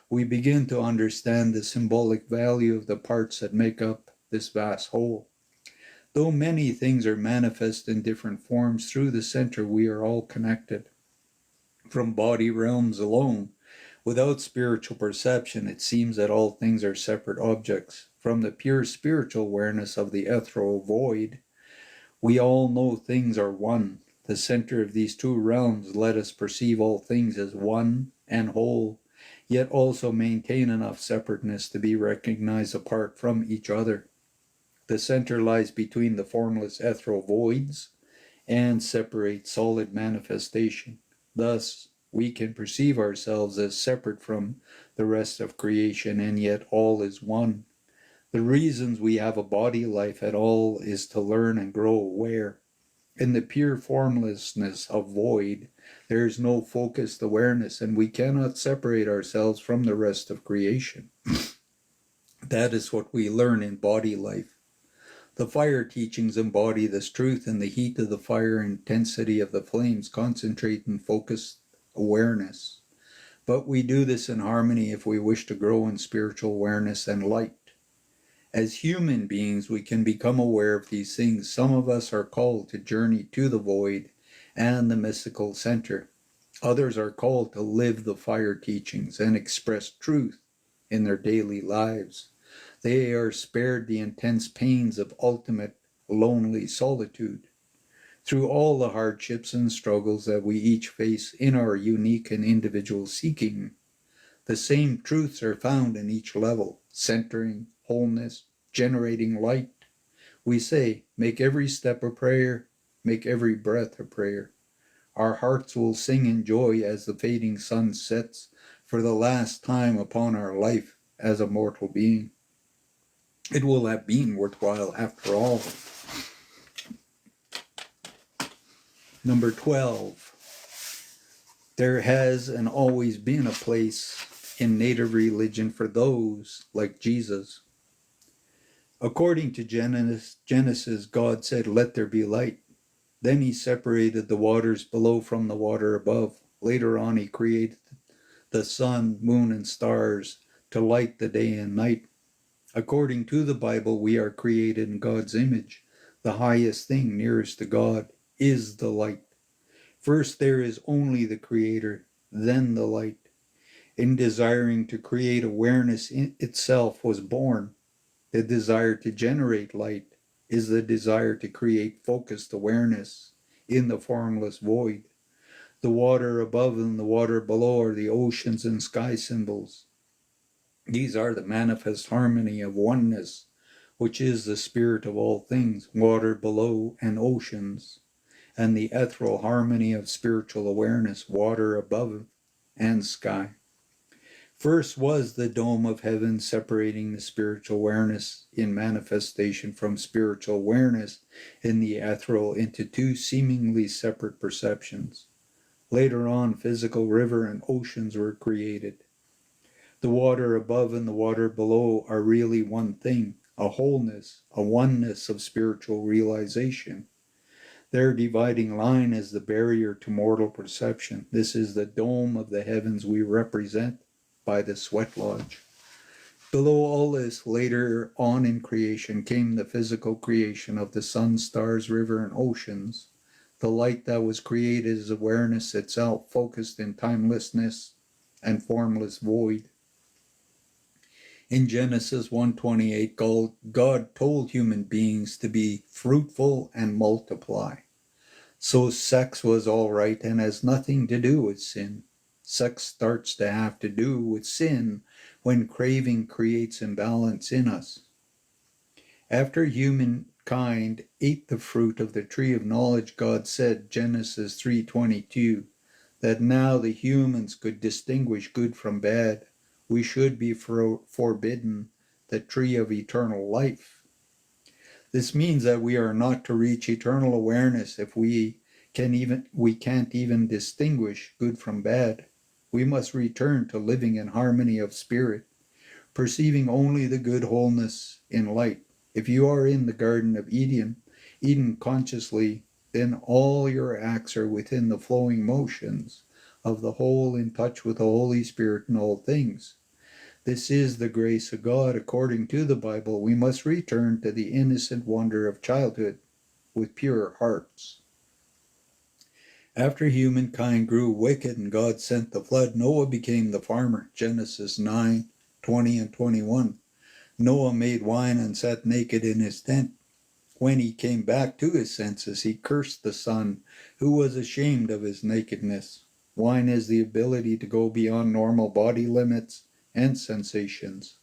S1: we begin to understand the symbolic value of the parts that make up this vast whole. Though many things are manifest in different forms, through the center we are all connected. From body realms alone, without spiritual perception, it seems that all things are separate objects. From the pure spiritual awareness of the ethereal void, we all know things are one. The center of these two realms let us perceive all things as one and whole, yet also maintain enough separateness to be recognized apart from each other. The center lies between the formless ethereal voids and separates solid manifestation. Thus, we can perceive ourselves as separate from the rest of creation, and yet all is one. The reasons we have a body life at all is to learn and grow aware. In the pure formlessness of void, there is no focused awareness, and we cannot separate ourselves from the rest of creation. That is what we learn in body life. The fire teachings embody this truth. In the heat of the fire, intensity of the flames, concentrate and focused awareness. But we do this in harmony if we wish to grow in spiritual awareness and light. As human beings, we can become aware of these things. Some of us are called to journey to the void and the mystical center. Others are called to live the fire teachings and express truth in their daily lives. They are spared the intense pains of ultimate lonely solitude. Through all the hardships and struggles that we each face in our unique and individual seeking, the same truths are found in each level: centering, wholeness, generating light. We say, make every step a prayer, make every breath a prayer. Our hearts will sing in joy as the fading sun sets for the last time upon our life as a mortal being. It will have been worthwhile after all. Number 12. There has and always been a place in native religion for those like Jesus. According to Genesis, God said, "Let there be light." Then he separated the waters below from the water above. Later on, he created the sun, moon, and stars to light the day and night. According to the Bible, we are created in God's image. The highest thing nearest to God is the light. First, there is only the Creator, then the light. In desiring to create, awareness in itself was born. The desire to generate light is the desire to create focused awareness in the formless void. The water above and the water below are the oceans and sky symbols. These are the manifest harmony of oneness, which is the spirit of all things, water below and oceans, and the ethereal harmony of spiritual awareness, water above and sky. First was the dome of heaven, separating the spiritual awareness in manifestation from spiritual awareness in the ethereal into two seemingly separate perceptions. Later on, physical river and oceans were created. The water above and the water below are really one thing, a wholeness, a oneness of spiritual realization. Their dividing line is the barrier to mortal perception. This is the dome of the heavens we represent by the sweat lodge. Below all this, later on in creation, came the physical creation of the sun, stars, river, and oceans. The light that was created is awareness itself, focused in timelessness and formless void. In Genesis 1:28, God told human beings to be fruitful and multiply. So sex was all right and has nothing to do with sin. Sex starts to have to do with sin when craving creates imbalance in us. After humankind ate the fruit of the tree of knowledge, God said, Genesis 3:22, that now the humans could distinguish good from bad. We should be forbidden the tree of eternal life. This means that we are not to reach eternal awareness if we can't even distinguish good from bad. We must return to living in harmony of spirit, perceiving only the good wholeness in light. If you are in the Garden of Eden consciously, then all your acts are within the flowing motions of the whole, in touch with the Holy Spirit in all things. This is the grace of God. According to the Bible, we must return to the innocent wonder of childhood with pure hearts. After humankind grew wicked and God sent the flood, Noah became the farmer. Genesis 9:20 and 21. Noah made wine and sat naked in his tent. When he came back to his senses, he cursed the sun, who was ashamed of his nakedness. Wine is the ability to go beyond normal body limits and sensations.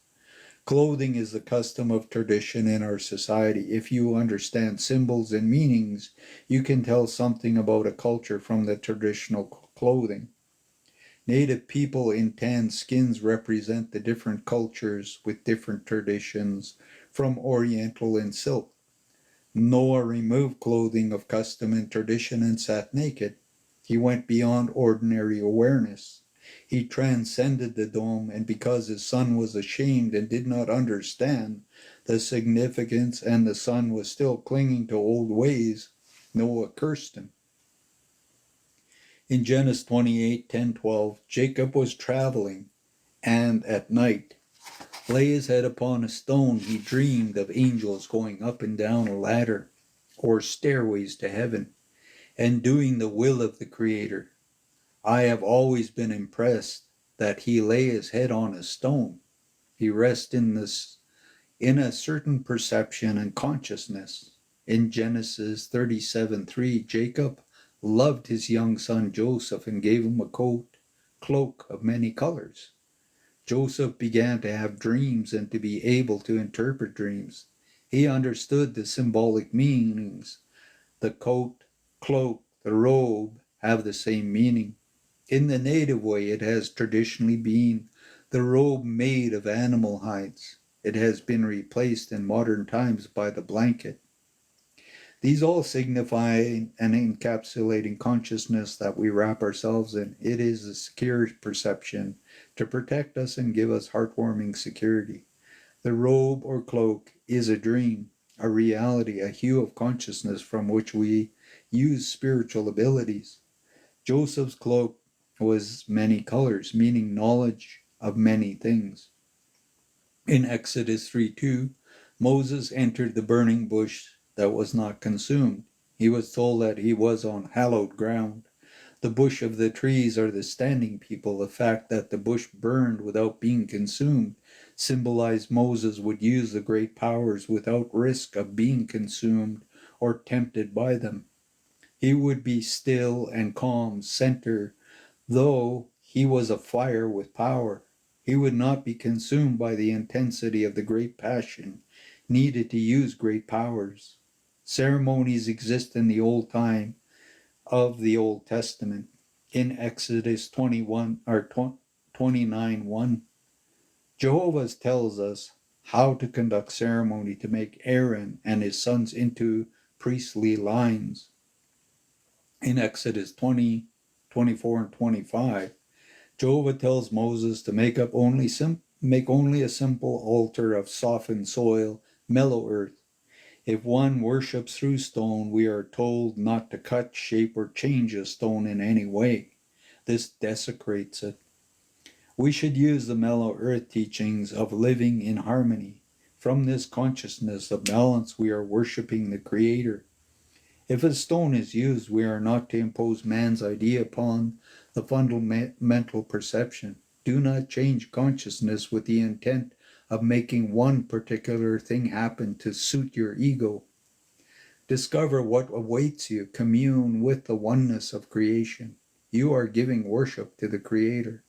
S1: Clothing is the custom of tradition in our society. If you understand symbols and meanings, you can tell something about a culture from the traditional clothing. Native people in tanned skins represent the different cultures with different traditions, from Oriental and silk. Noah removed clothing of custom and tradition and sat naked. He went beyond ordinary awareness. He transcended the dome, and because his son was ashamed and did not understand the significance, and the son was still clinging to old ways, Noah cursed him. In Genesis 28:10-12, Jacob was traveling, and at night lay his head upon a stone. He dreamed of angels going up and down a ladder, or stairways to heaven, and doing the will of the Creator. I have always been impressed that he lay his head on a stone. He rests in a certain perception and consciousness. In Genesis 37:3, Jacob loved his young son Joseph and gave him a cloak of many colors. Joseph began to have dreams and to be able to interpret dreams. He understood the symbolic meanings, the coat, cloak, the robe have the same meaning. In the native way, it has traditionally been the robe made of animal hides. It has been replaced in modern times by the blanket. These all signify an encapsulating consciousness that we wrap ourselves in. It is a secure perception to protect us and give us heartwarming security. The robe or cloak is a dream, a reality, a hue of consciousness from which we use spiritual abilities. Joseph's cloak was many colors, meaning knowledge of many things. In Exodus 3:2, Moses entered the burning bush that was not consumed. He was told that he was on hallowed ground. The bush of the trees are the standing people. The fact that the bush burned without being consumed symbolized Moses would use the great powers without risk of being consumed or tempted by them. He would be still and calm, center, though he was a fire with power. He would not be consumed by the intensity of the great passion needed to use great powers. Ceremonies exist in the old time of the Old Testament. In Exodus 21 or 29:1, Jehovah tells us how to conduct ceremony to make Aaron and his sons into priestly lines. In Exodus 20:24 and 25, Jehovah tells Moses to make only a simple altar of softened soil, mellow earth. If one worships through stone, we are told not to cut, shape, or change a stone in any way. This desecrates it. We should use the mellow earth teachings of living in harmony. From this consciousness of balance, we are worshiping the Creator. If a stone is used, we are not to impose man's idea upon the fundamental perception. Do not change consciousness with the intent of making one particular thing happen to suit your ego. Discover what awaits you. Commune with the oneness of creation. You are giving worship to the Creator.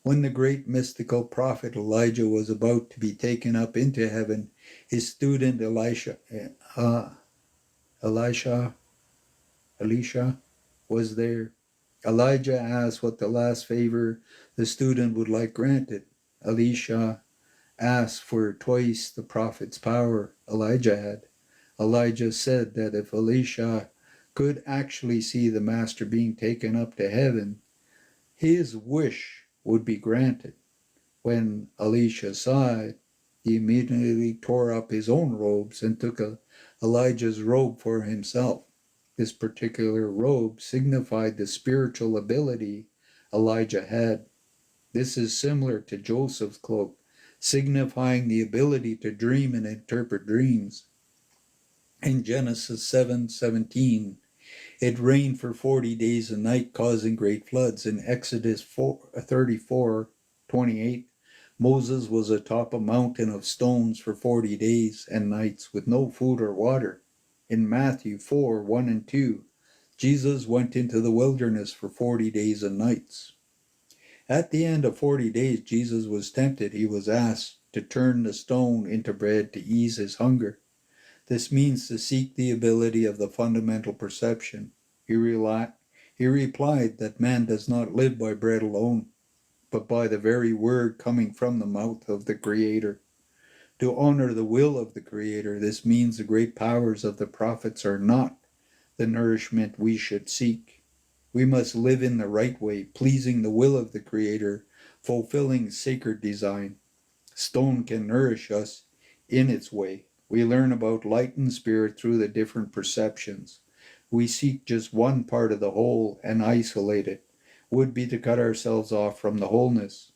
S1: When the great mystical prophet Elijah was about to be taken up into heaven, his student Elisha was there. Elijah asked what the last favor the student would like granted. Elisha asked for twice the prophet's power Elijah had. Elijah said that if Elisha could actually see the master being taken up to heaven, his wish would be granted. When Elisha saw it, he immediately tore up his own robes and took Elijah's robe for himself. This particular robe signified the spiritual ability Elijah had. This is similar to Joseph's cloak, signifying the ability to dream and interpret dreams. In Genesis 7:17, it rained for 40 days and nights, causing great floods. In Exodus 34:28, Moses was atop a mountain of stones for 40 days and nights with no food or water. In Matthew 4:1 and 2, Jesus went into the wilderness for 40 days and nights. At the end of 40 days, Jesus was tempted. He was asked to turn the stone into bread to ease his hunger. This means to seek the ability of the fundamental perception. He replied that man does not live by bread alone, but by the very word coming from the mouth of the Creator. To honor the will of the Creator, this means the great powers of the prophets are not the nourishment we should seek. We must live in the right way, pleasing the will of the Creator, fulfilling sacred design. Stone can nourish us in its way. We learn about light and spirit through the different perceptions. We seek just one part of the whole and isolate it, would be to cut ourselves off from the wholeness.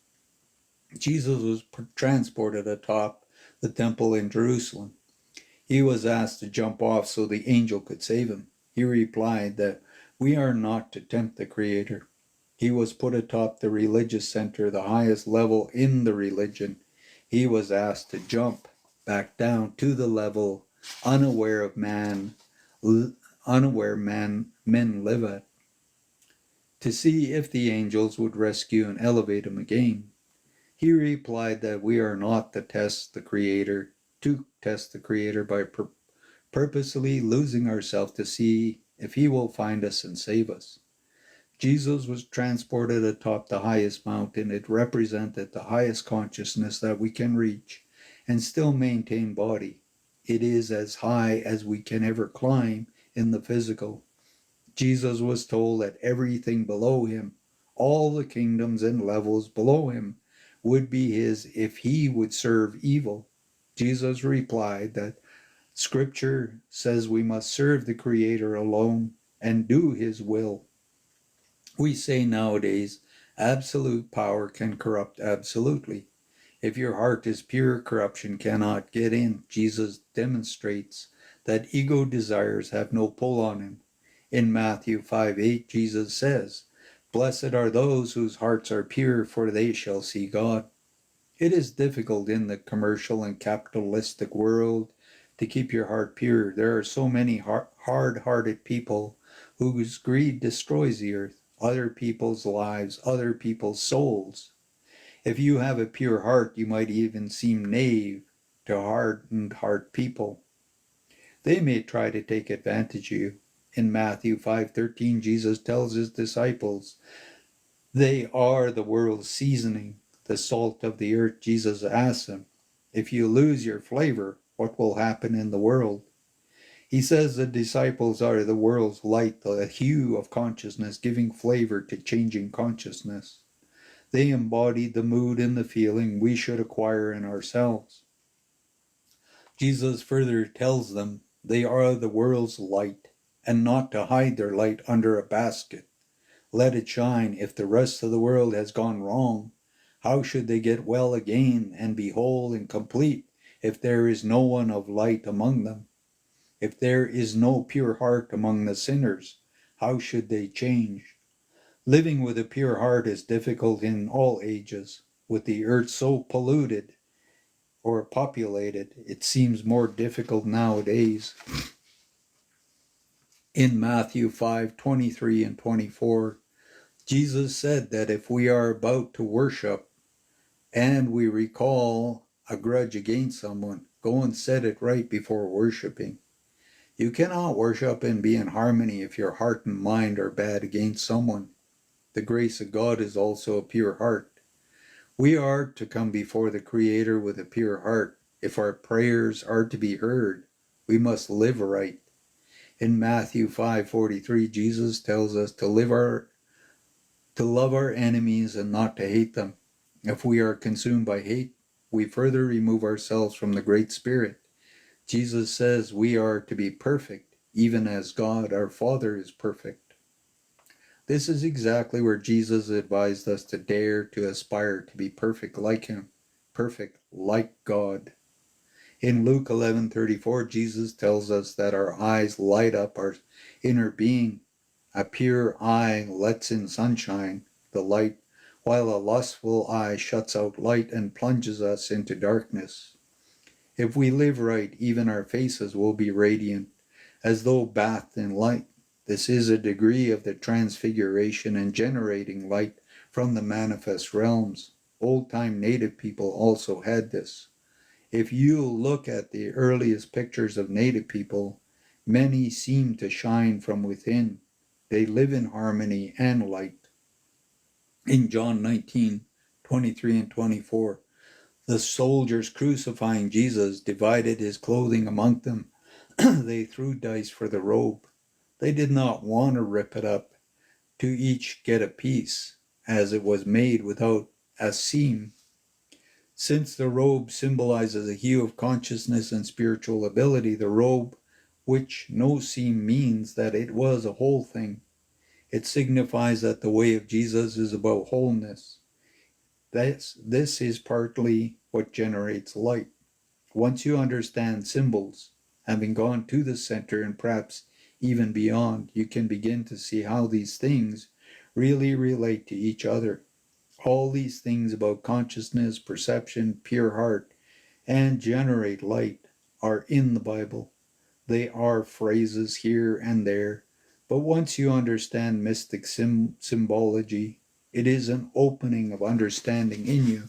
S1: Jesus was transported atop the temple in Jerusalem. He was asked to jump off so the angel could save him. He replied that we are not to tempt the Creator. He was put atop the religious center, the highest level in the religion. He was asked to jump back down to the level men live at, to see if the angels would rescue and elevate him again. He replied that we are not to test the Creator by purposely losing ourselves to see if he will find us and save us. Jesus was transported atop the highest mountain. It represented the highest consciousness that we can reach and still maintain body. It is as high as we can ever climb in the physical. Jesus was told that everything below him, all the kingdoms and levels below him, would be his if he would serve evil. Jesus replied that Scripture says we must serve the Creator alone and do his will. We say nowadays, absolute power can corrupt absolutely. If your heart is pure, corruption cannot get in. Jesus demonstrates that ego desires have no pull on him. In Matthew 5:8, Jesus says, "Blessed are those whose hearts are pure, for they shall see God." It is difficult in the commercial and capitalistic world to keep your heart pure. There are so many hard-hearted people whose greed destroys the earth, other people's lives, other people's souls. If you have a pure heart, you might even seem naive to hardened heart people. They may try to take advantage of you. In Matthew 5:13, Jesus tells his disciples, they are the world's seasoning, the salt of the earth. Jesus asks them, if you lose your flavor, what will happen in the world? He says the disciples are the world's light, the hue of consciousness, giving flavor to changing consciousness. They embody the mood and the feeling we should acquire in ourselves. Jesus further tells them they are the world's light, and not to hide their light under a basket. Let it shine. If the rest of the world has gone wrong, how should they get well again and be whole and complete if there is no one of light among them? If there is no pure heart among the sinners, how should they change? Living with a pure heart is difficult in all ages. With the earth so polluted or populated, it seems more difficult nowadays. In Matthew 5:23 and 24, Jesus said that if we are about to worship and we recall a grudge against someone, go and set it right before worshiping. You cannot worship and be in harmony if your heart and mind are bad against someone. The grace of God is also a pure heart. We are to come before the Creator with a pure heart. If our prayers are to be heard, we must live right. In Matthew 5:43, Jesus tells us to love our enemies and not to hate them. If we are consumed by hate, we further remove ourselves from the Great Spirit. Jesus says we are to be perfect, even as God, our Father, is perfect. This is exactly where Jesus advised us to dare to aspire to be perfect like him, perfect like God. In Luke 11:34, Jesus tells us that our eyes light up our inner being. A pure eye lets in sunshine, the light, while a lustful eye shuts out light and plunges us into darkness. If we live right, even our faces will be radiant, as though bathed in light. This is a degree of the transfiguration and generating light from the manifest realms. Old-time native people also had this. If you look at the earliest pictures of native people, many seem to shine from within. They live in harmony and light. In John 19:23 and 24, the soldiers crucifying Jesus divided his clothing among them. They threw dice for the robe. They did not want to rip it up, to each get a piece, as it was made without a seam. Since the robe symbolizes a hue of consciousness and spiritual ability, the robe, which no seam, means that it was a whole thing. It signifies that the way of Jesus is about wholeness. This is partly what generates light. Once you understand symbols, having gone to the center and perhaps even beyond, you can begin to see how these things really relate to each other. All these things about consciousness, perception, pure heart, and generate light are in the Bible. They are phrases here and there, but once you understand mystic symbology, it is an opening of understanding in you.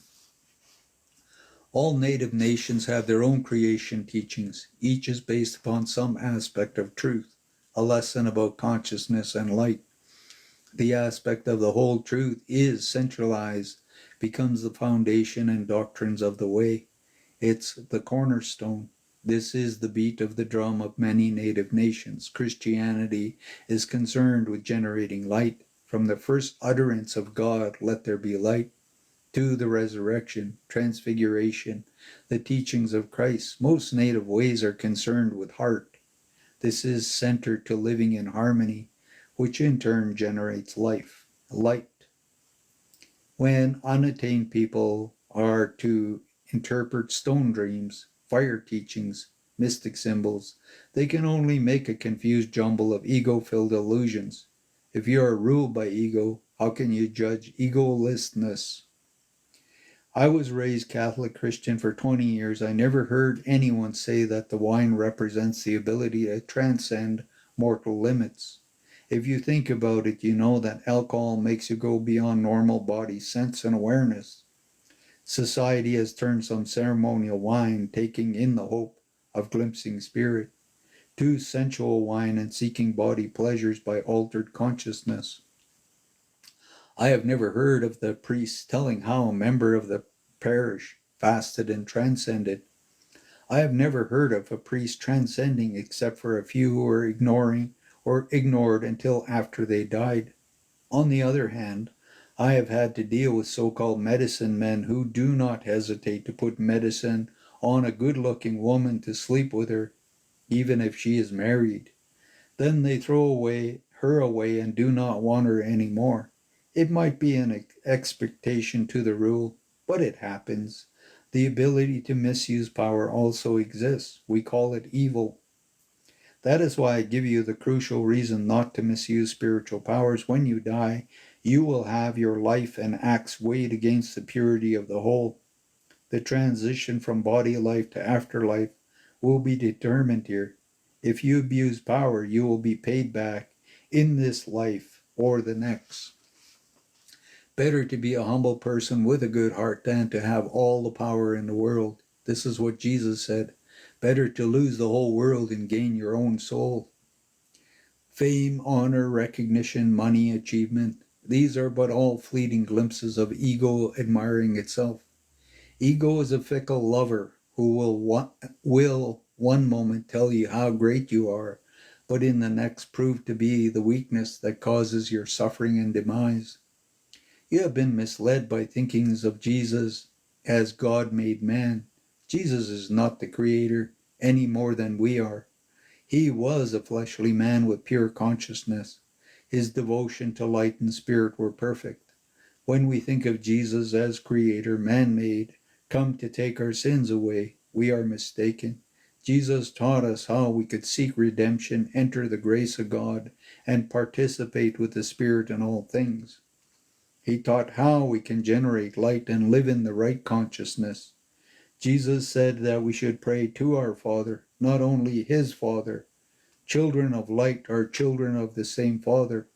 S1: All native nations have their own creation teachings. Each is based upon some aspect of truth. a lesson about consciousness and light. The aspect of the whole truth is centralized, becomes the foundation and doctrines of the way. It's the cornerstone. This is the beat of the drum of many native nations. Christianity is concerned with generating light. From the first utterance of God, let there be light, to the resurrection, transfiguration, the teachings of Christ. Most native ways are concerned with heart. This is centered to living in harmony, which in turn generates life, light. When unattained people are to interpret stone dreams, fire teachings, mystic symbols, they can only make a confused jumble of ego-filled illusions. If you are ruled by ego, how can you judge egolessness? I was raised Catholic Christian for 20 years. I never heard anyone say that the wine represents the ability to transcend mortal limits. If you think about it, you know that alcohol makes you go beyond normal body sense and awareness. Society has turned some ceremonial wine, taking in the hope of glimpsing spirit, to sensual wine and seeking body pleasures by altered consciousness. I have never heard of the priest telling how a member of the parish fasted and transcended. I have never heard of a priest transcending except for a few who were ignoring or ignored until after they died. On the other hand, I have had to deal with so-called medicine men who do not hesitate to put medicine on a good-looking woman to sleep with her, even if she is married. Then they throw her away and do not want her anymore. It might be an expectation to the rule, but it happens. The ability to misuse power also exists. We call it evil. That is why I give you the crucial reason not to misuse spiritual powers. When you die, you will have your life and acts weighed against the purity of the whole. The transition from body life to afterlife will be determined here. If you abuse power, you will be paid back in this life or the next. Better to be a humble person with a good heart than to have all the power in the world. This is what Jesus said. Better to lose the whole world and gain your own soul. Fame, honor, recognition, money, achievement, these are but all fleeting glimpses of ego admiring itself. Ego is a fickle lover who will one moment tell you how great you are, but in the next prove to be the weakness that causes your suffering and demise. You have been misled by thinkings of Jesus as God made man. Jesus is not the creator any more than we are. He was a fleshly man with pure consciousness. His devotion to light and spirit were perfect. When we think of Jesus as creator, man-made, come to take our sins away, we are mistaken. Jesus taught us how we could seek redemption, enter the grace of God, and participate with the Spirit in all things. He taught how we can generate light and live in the right consciousness. Jesus said that we should pray to our Father, not only his Father. Children of light are children of the same Father.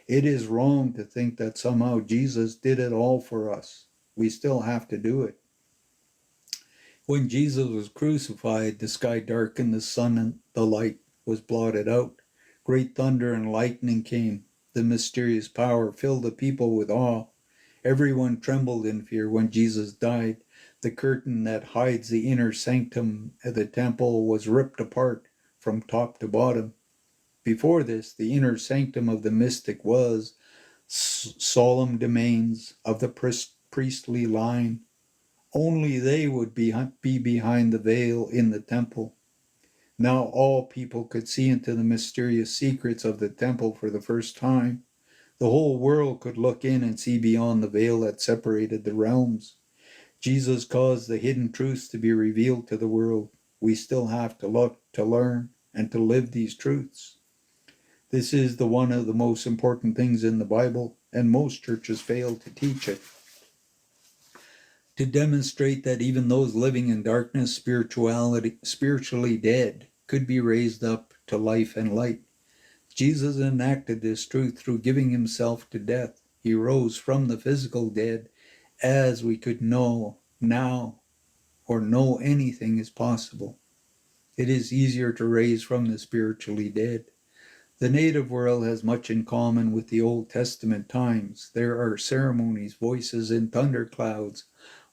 S1: It is wrong to think that somehow Jesus did it all for us. We still have to do it. When Jesus was crucified, the sky darkened, the sun and the light was blotted out. Great thunder and lightning came. The mysterious power filled the people with awe. Everyone trembled in fear when Jesus died. The curtain that hides the inner sanctum of the temple was ripped apart from top to bottom. Before this, the inner sanctum of the mystic was solemn domains of the priestly line. Only they would be behind the veil in the temple. Now all people could see into the mysterious secrets of the temple for the first time. The whole world could look in and see beyond the veil that separated the realms. Jesus caused the hidden truths to be revealed to the world. We still have to look, to learn, and to live these truths. This is one of the most important things in the Bible, and most churches fail to teach it. To demonstrate that even those living in darkness, spiritually dead, could be raised up to life and light. Jesus enacted this truth through giving himself to death. He rose from the physical dead as we could know now, or know anything is possible. It is easier to raise from the spiritually dead. The native world has much in common with the Old Testament times. There are ceremonies, voices in thunderclouds,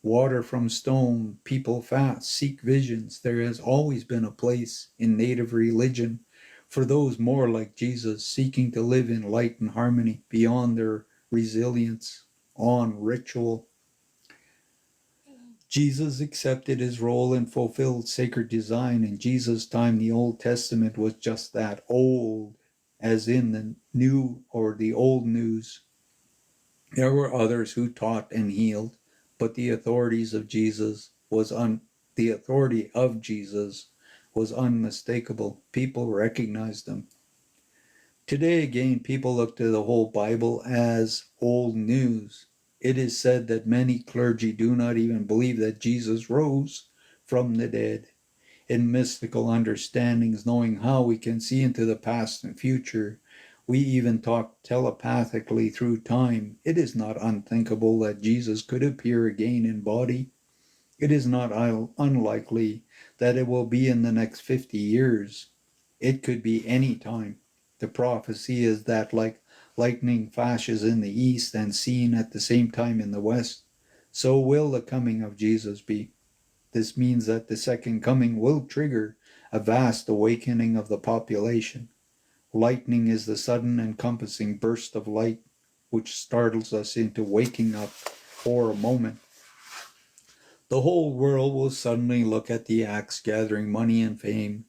S1: water from stone, people fast, seek visions. There has always been a place in native religion for those more like Jesus, seeking to live in light and harmony beyond their resilience on ritual. Jesus accepted his role and fulfilled sacred design. In Jesus' time, the Old Testament was just that, old, as in the new or the old news. There were others who taught and healed, but the the authority of Jesus was unmistakable. People recognized him. Today, again, people look to the whole Bible as old news. It is said that many clergy do not even believe that Jesus rose from the dead. In mystical understandings, knowing how we can see into the past and future, we even talk telepathically through time. It is not unthinkable that Jesus could appear again in body. It is not unlikely that it will be in the next 50 years. It could be any time. The prophecy is that like lightning flashes in the east and seen at the same time in the west, so will the coming of Jesus be. This means that the second coming will trigger a vast awakening of the population. Lightning is the sudden encompassing burst of light which startles us into waking up for a moment. The whole world will suddenly look at the axe gathering money and fame,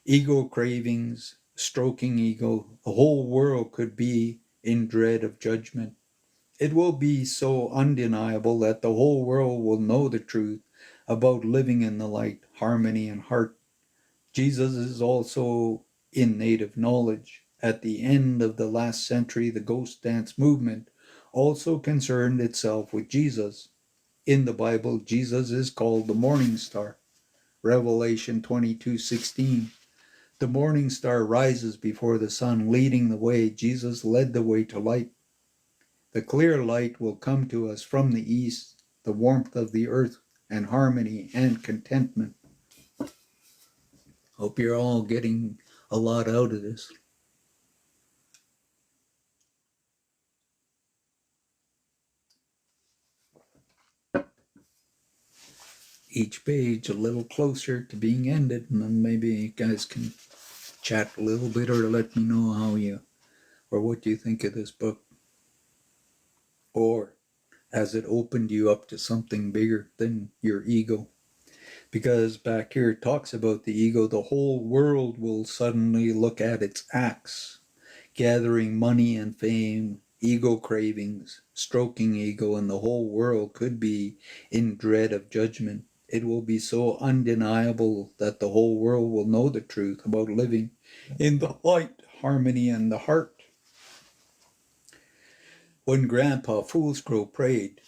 S1: ego cravings, stroking ego. The whole world could be in dread of judgment. It will be so undeniable that the whole world will know the truth about living in the light, harmony, and heart. Jesus is also in native knowledge. At the end of the last century, the ghost dance movement also concerned itself with Jesus. In the Bible, Jesus is called the morning star. Revelation 22:16. The morning star rises before the sun, leading the way. Jesus led the way to light. The clear light will come to us from the east, the warmth of the earth, and harmony and contentment. Hope you're all getting a lot out of this. Each page a little closer to being ended, and then maybe you guys can chat a little bit or let me know how you or what you think of this book. Or has it opened you up to something bigger than your ego? Because back here it talks about the ego, the whole world will suddenly look at its acts, gathering money and fame, ego cravings, stroking ego, and the whole world could be in dread of judgment. It will be so undeniable that the whole world will know the truth about living in the light, harmony, and the heart. When Grandpa Foolscrow prayed,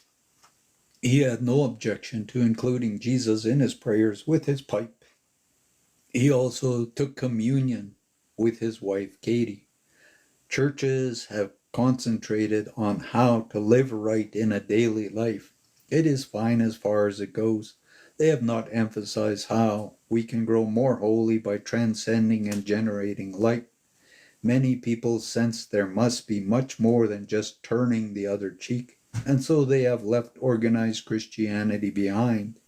S1: he had no objection to including Jesus in his prayers with his pipe. He also took communion with his wife, Katie. Churches have concentrated on how to live right in a daily life. It is fine as far as it goes. They have not emphasized how we can grow more holy by transcending and generating light. Many people sense there must be much more than just turning the other cheek, and so they have left organized Christianity behind.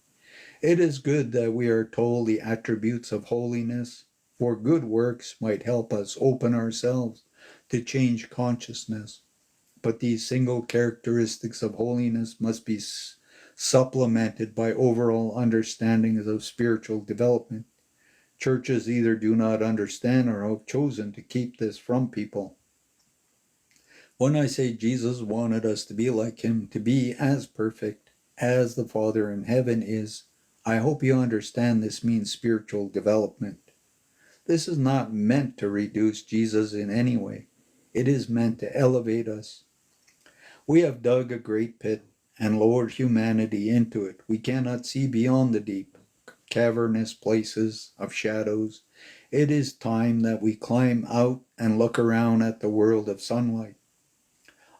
S1: It is good that we are told the attributes of holiness, for good works might help us open ourselves to change consciousness. But these single characteristics of holiness must be supplemented by overall understandings of spiritual development. Churches either do not understand or have chosen to keep this from people. When I say Jesus wanted us to be like him, to be as perfect as the Father in heaven is, I hope you understand this means spiritual development. This is not meant to reduce Jesus in any way. It is meant to elevate us. We have dug a great pit and lowered humanity into it. We cannot see beyond the deep, cavernous places of shadows. It is time that we climb out and look around at the world of sunlight.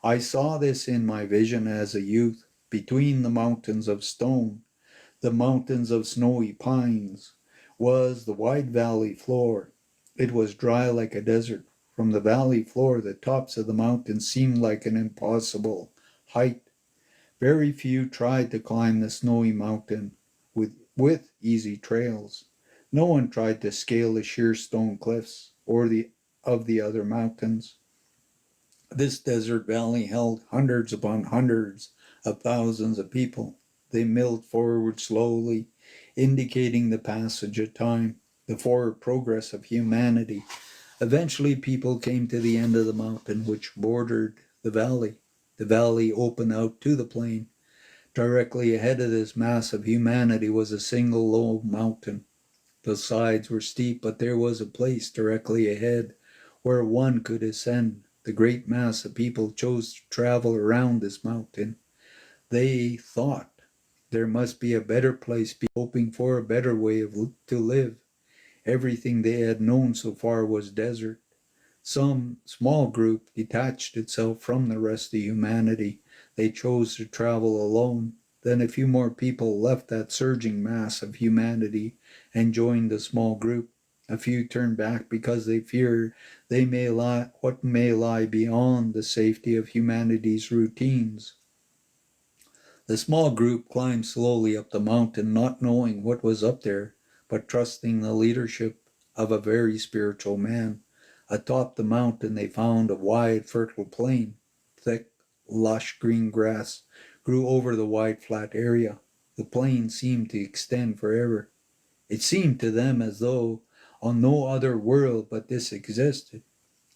S1: I saw this in my vision as a youth, between the mountains of stone, the mountains of snowy pines, was the wide valley floor. It was dry like a desert, From the valley floor, the tops of the mountains seemed like an impossible height. Very few tried to climb the snowy mountain with easy trails. No one tried to scale the sheer stone cliffs or the other mountains. This desert valley held hundreds upon hundreds of thousands of people. They milled forward slowly, indicating the passage of time, the forward progress of humanity. Eventually, people came to the end of the mountain which bordered the valley. The valley opened out to the plain. Directly ahead of this mass of humanity was a single low mountain. The sides were steep, but there was a place directly ahead where one could ascend. The great mass of people chose to travel around this mountain. They thought there must be a better place, hoping for a better way to live. Everything they had known so far was desert. Some small group detached itself from the rest of humanity. They chose to travel alone. Then a few more people left that surging mass of humanity and joined the small group. A few turned back because they feared what may lie beyond the safety of humanity's routines. The small group climbed slowly up the mountain, not knowing what was up there, but trusting the leadership of a very spiritual man. Atop the mountain they found a wide, fertile plain. Thick, lush green grass grew over the wide, flat area. The plain seemed to extend forever. It seemed to them as though on no other world but this existed,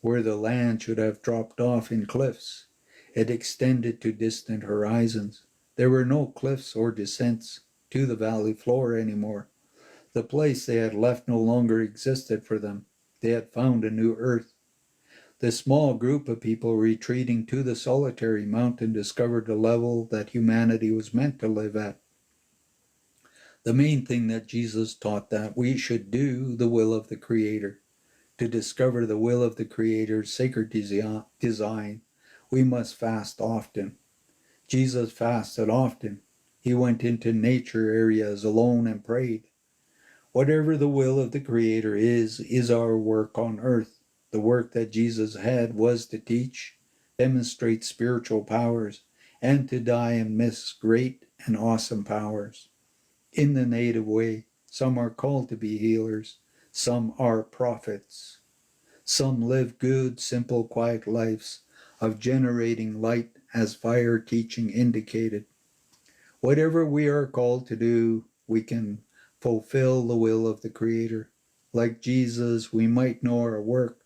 S1: where the land should have dropped off in cliffs. It extended to distant horizons. There were no cliffs or descents to the valley floor anymore. The place they had left no longer existed for them. They had found a new earth. The small group of people retreating to the solitary mountain discovered the level that humanity was meant to live at. The main thing that Jesus taught that we should do the will of the Creator. To discover the will of the Creator's sacred design, we must fast often. Jesus fasted often. He went into nature areas alone and prayed. Whatever the will of the Creator is our work on earth. The work that Jesus had was to teach, demonstrate spiritual powers, and to die amidst great and awesome powers. In the native way, some are called to be healers, some are prophets. Some live good, simple, quiet lives of generating light as fire teaching indicated. Whatever we are called to do, we can fulfill the will of the Creator. Like Jesus, we might know our work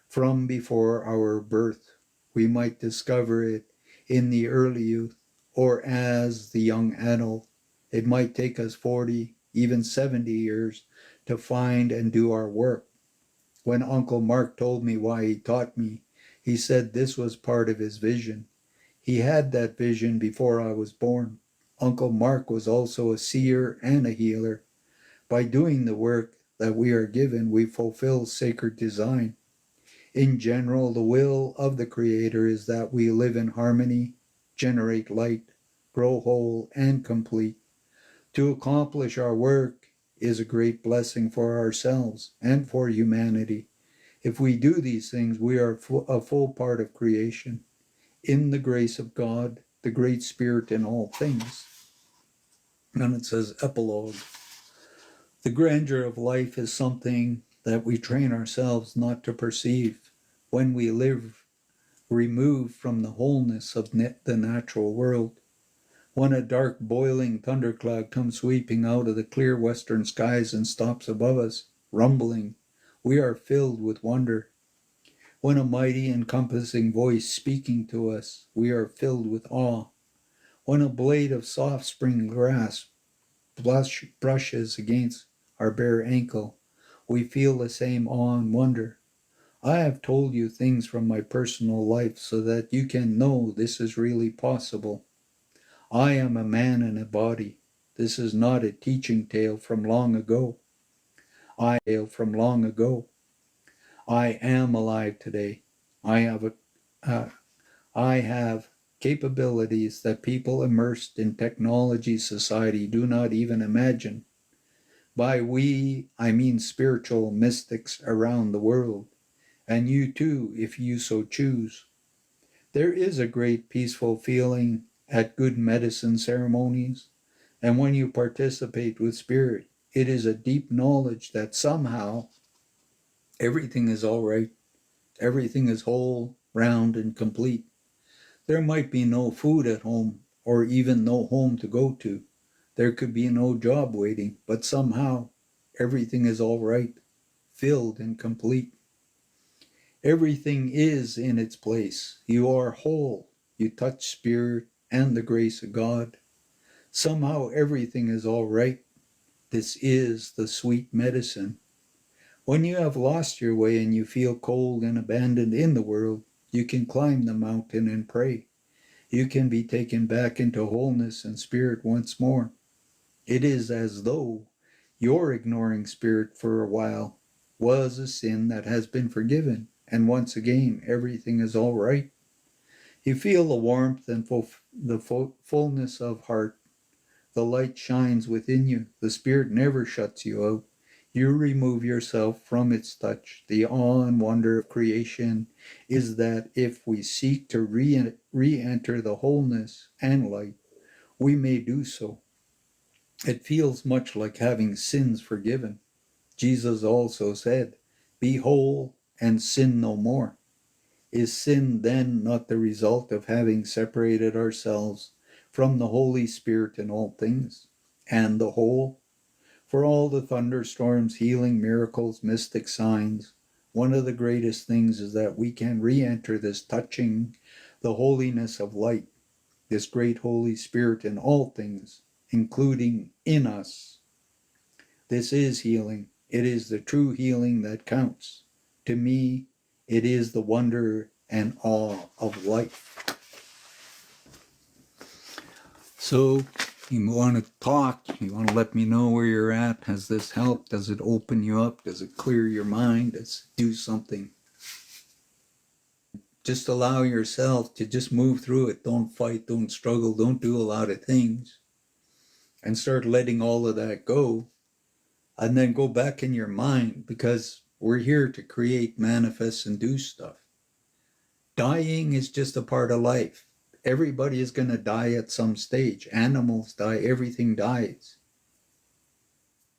S1: from before our birth. We might discover it in the early youth or as the young adult. It might take us 40, even 70 years to find and do our work. When Uncle Mark told me why he taught me, he said this was part of his vision. He had that vision before I was born. Uncle Mark was also a seer and a healer. By doing the work that we are given, we fulfill sacred design. In general, the will of the Creator is that we live in harmony, generate light, grow whole and complete. To accomplish our work is a great blessing for ourselves and for humanity. If we do these things, we are a full part of creation, in the grace of God, the great Spirit in all things. And it says, epilogue. The grandeur of life is something that we train ourselves not to perceive. When we live removed from the wholeness of the natural world, when a dark, boiling thundercloud comes sweeping out of the clear western skies and stops above us, rumbling, we are filled with wonder. When a mighty, encompassing voice speaking to us, we are filled with awe. When a blade of soft spring grass brushes against our bare ankle, we feel the same awe and wonder. I have told you things from my personal life so that you can know this is really possible. I am a man in a body. This is not a teaching tale from long ago. I am alive today. I have capabilities that people immersed in technology society do not even imagine. By we, I mean spiritual mystics around the world. and you too, if you so choose. There is a great peaceful feeling at good medicine ceremonies, and when you participate with spirit, it is a deep knowledge that somehow everything is all right, everything is whole, round, and complete. There might be no food at home, or even no home to go to. There could be no job waiting, but somehow everything is all right, filled and complete. Everything is in its place. You are whole. You touch spirit and the grace of God. Somehow everything is all right. This is the sweet medicine. When you have lost your way and you feel cold and abandoned in the world, you can climb the mountain and pray. You can be taken back into wholeness and spirit once more. It is as though your ignoring spirit for a while was a sin that has been forgiven, and once again everything is all right. You feel the warmth and the fullness of heart. The light shines within you. The spirit never shuts you out. You remove yourself from its touch. The awe and wonder of creation is that if we seek to re-enter the wholeness and light, we may do so. It feels much like having sins forgiven. Jesus also said, "Be whole and sin no more." Is sin then not the result of having separated ourselves from the Holy Spirit in all things, and the whole? For all the thunderstorms, healing, miracles, mystic signs, one of the greatest things is that we can re-enter this touching the holiness of light, this great Holy Spirit in all things, including in us. This is healing. It is the true healing that counts. To me, it is the wonder and awe of life. So, you want to talk, you want to let me know where you're at. Has this helped? Does it open you up? Does it clear your mind? Does it do something? Just allow yourself to just move through it. Don't fight, don't struggle, don't do a lot of things. And start letting all of that go. And then go back in your mind, because we're here to create, manifest, and do stuff. Dying is just a part of life. Everybody is going to die at some stage. Animals die, everything dies.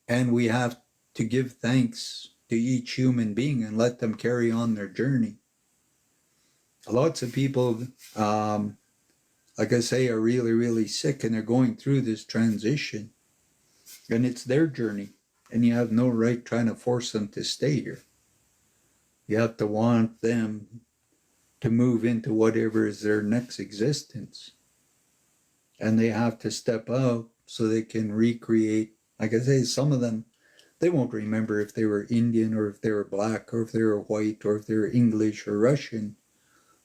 S1: And we have to give thanks to each human being and let them carry on their journey. Lots of people, like I say, are really, really sick, and they're going through this transition. And it's their journey. And you have no right trying to force them to stay here. You have to want them to move into whatever is their next existence. And they have to step out so they can recreate. Like I say, some of them, they won't remember if they were Indian or if they were black or if they were white or if they were English or Russian.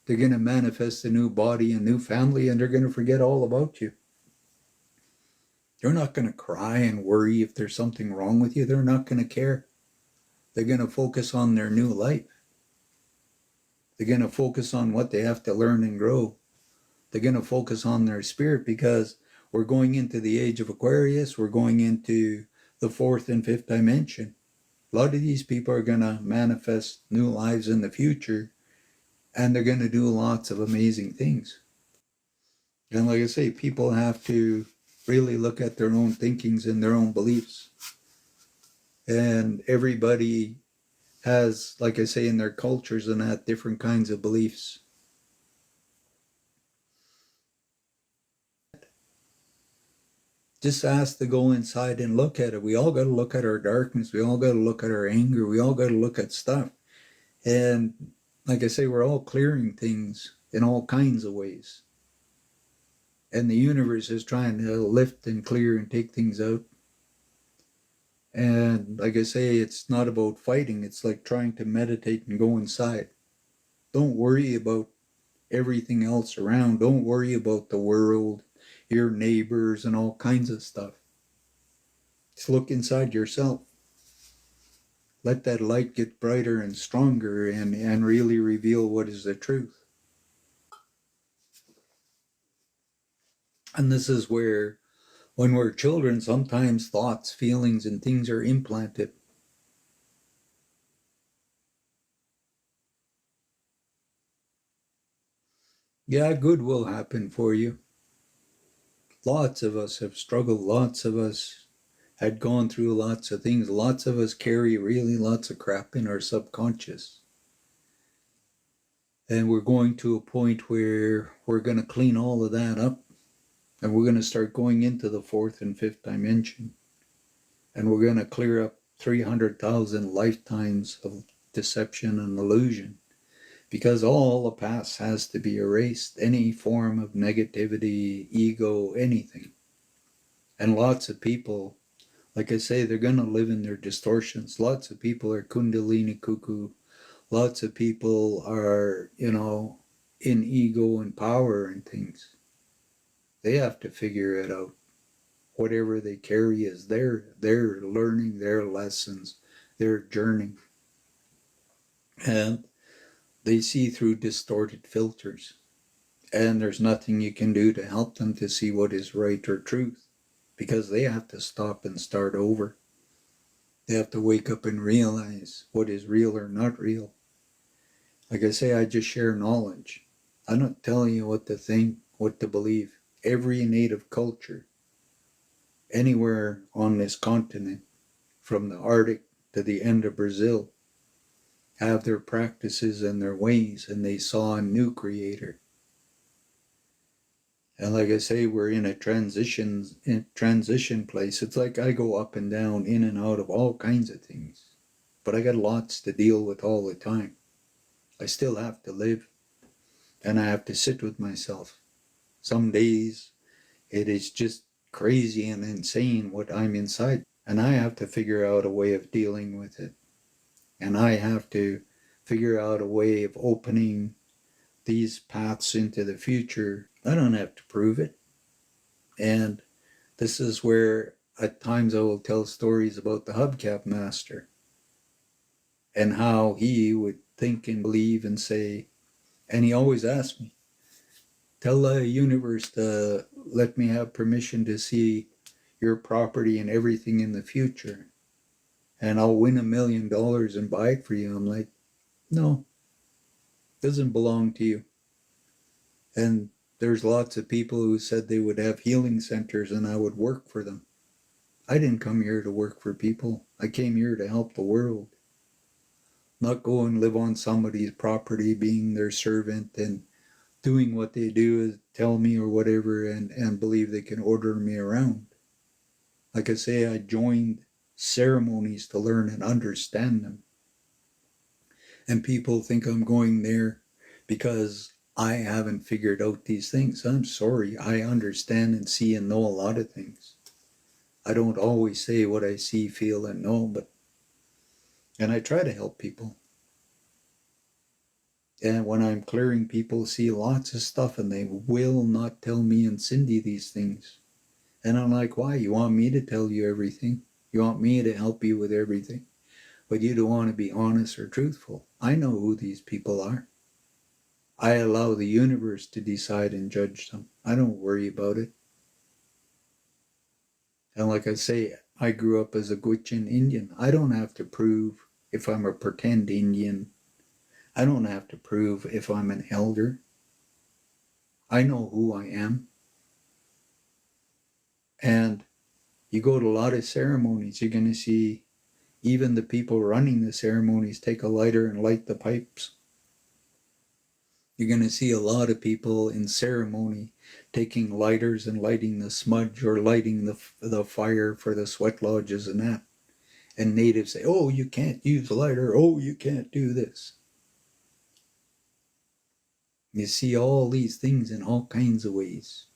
S1: They're going to manifest a new body, a new family, and they're going to forget all about you. They're not going to cry and worry if there's something wrong with you. They're not going to care. They're going to focus on their new life. They're going to focus on what they have to learn and grow. They're going to focus on their spirit, because we're going into the age of Aquarius. We're going into the fourth and fifth dimension. A lot of these people are going to manifest new lives in the future, and they're going to do lots of amazing things. And like I say, people have to really look at their own thinkings and their own beliefs. And everybody has, like I say, in their cultures and that, different kinds of beliefs. Just ask to go inside and look at it. We all got to look at our darkness. We all got to look at our anger. We all got to look at stuff. And like I say, we're all clearing things in all kinds of ways. And the universe is trying to lift and clear and take things out. And like I say, it's not about fighting. It's like trying to meditate and go inside. Don't worry about everything else around. Don't worry about the world, your neighbors, and all kinds of stuff. Just look inside yourself. Let that light get brighter and stronger, and really reveal what is the truth. And this is where, when we're children, sometimes thoughts, feelings, and things are implanted. Yeah, good will happen for you. Lots of us have struggled. Lots of us had gone through lots of things. Lots of us carry really lots of crap in our subconscious. And we're going to a point where we're going to clean all of that up, and we're going to start going into the fourth and fifth dimension. And we're going to clear up 300,000 lifetimes of deception and illusion, because all the past has to be erased. Any form of negativity, ego, anything. And lots of people, like I say, they're going to live in their distortions. Lots of people are kundalini cuckoo. Lots of people are, in ego and power and things. They have to figure it out. Whatever they carry is their learning, their lessons, their journey. And they see through distorted filters. And there's nothing you can do to help them to see what is right or truth, because they have to stop and start over. They have to wake up and realize what is real or not real. Like I say, I just share knowledge. I'm not telling you what to think, what to believe. Every native culture, anywhere on this continent, from the Arctic to the end of Brazil, have their practices and their ways, and they saw a new creator. And like I say, we're in a transition place. It's like I go up and down, in and out of all kinds of things. But I got lots to deal with all the time. I still have to live, and I have to sit with myself. Some days it is just crazy and insane what I'm inside. And I have to figure out a way of dealing with it. And I have to figure out a way of opening these paths into the future. I don't have to prove it. And this is where at times I will tell stories about the hubcap master and how he would think and believe and say, and he always asked me, tell the universe to let me have permission to see your property and everything in the future, and I'll win $1 million and buy it for you. I'm like, no, it doesn't belong to you. And there's lots of people who said they would have healing centers and I would work for them. I didn't come here to work for people. I came here to help the world. Not go and live on somebody's property, being their servant and doing what they do, tell me or whatever, and believe they can order me around. Like I say, I joined ceremonies to learn and understand them. And people think I'm going there because I haven't figured out these things. I'm sorry. I understand and see and know a lot of things. I don't always say what I see, feel, and know, and I try to help people. And when I'm clearing, people see lots of stuff and they will not tell me and Cindy these things. And I'm like, why? You want me to tell you everything? You want me to help you with everything? But you don't want to be honest or truthful. I know who these people are. I allow the universe to decide and judge them. I don't worry about it. And like I say, I grew up as a Gwich'in Indian. I don't have to prove if I'm a pretend Indian. I don't have to prove if I'm an elder. I know who I am. And you go to a lot of ceremonies, you're going to see even the people running the ceremonies take a lighter and light the pipes. You're going to see a lot of people in ceremony taking lighters and lighting the smudge or lighting the fire for the sweat lodges and that. And natives say, oh, you can't use a lighter. Oh, you can't do this. You see all these things in all kinds of ways.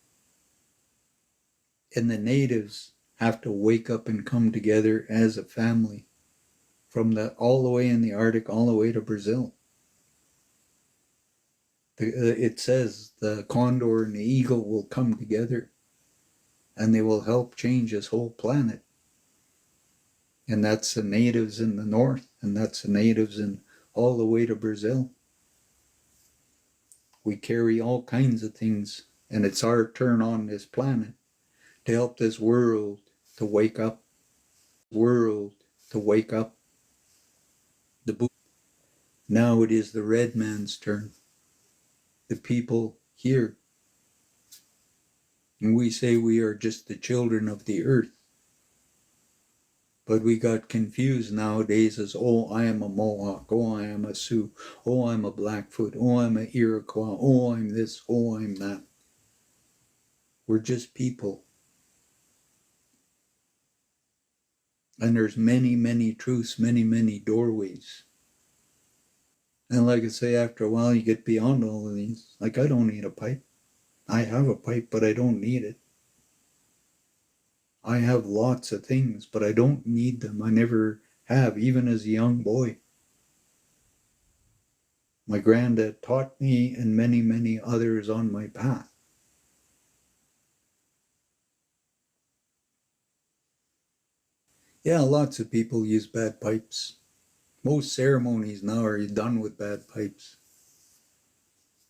S1: And the natives have to wake up and come together as a family from all the way in the Arctic all the way to Brazil. It says the condor and the eagle will come together and they will help change this whole planet. And that's the natives in the north, and that's the natives in all the way to Brazil. We carry all kinds of things, and it's our turn on this planet to help this world to wake up. World to wake up. Now it is the red man's turn. The people here. And we say we are just the children of the earth. But we got confused nowadays as, oh, I am a Mohawk, oh, I am a Sioux, oh, I'm a Blackfoot, oh, I'm an Iroquois, oh, I'm this, oh, I'm that. We're just people. And there's many, many truths, many, many doorways. And like I say, after a while, you get beyond all of these. Like, I don't need a pipe. I have a pipe, but I don't need it. I have lots of things, but I don't need them. I never have, even as a young boy. My granddad taught me and many, many others on my path. Yeah, lots of people use bad pipes. Most ceremonies now are done with bad pipes.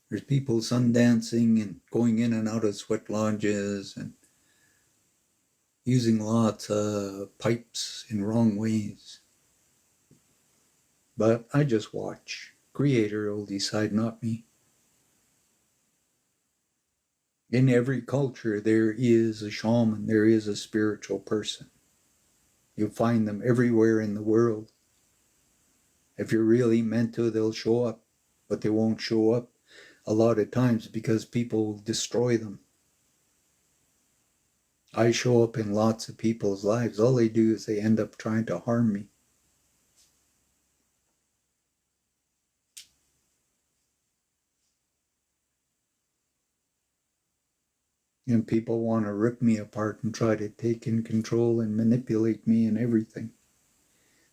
S1: There's people sun dancing and going in and out of sweat lodges and using lots of pipes in wrong ways. But I just watch. Creator will decide, not me. In every culture, there is a shaman, there is a spiritual person. You'll find them everywhere in the world. If you're really meant to, they'll show up, but they won't show up a lot of times because people destroy them. I show up in lots of people's lives. All they do is they end up trying to harm me. And people want to rip me apart and try to take in control and manipulate me and everything.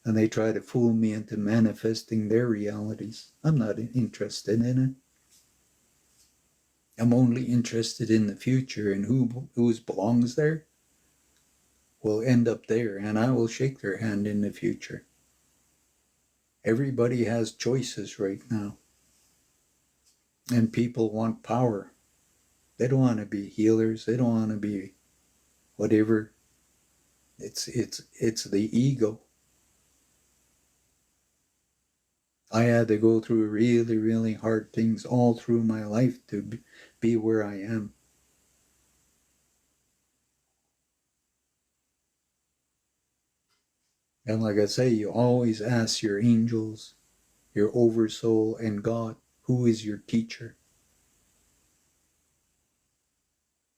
S1: And they try to fool me into manifesting their realities. I'm not interested in it. I'm only interested in the future, and who belongs there will end up there, and I will shake their hand in the future. Everybody has choices right now. And people want power. They don't want to be healers. They don't want to be whatever. It's the ego. I had to go through really, really hard things all through my life to be where I am. And like I say, you always ask your angels, your oversoul, and God, who is your teacher?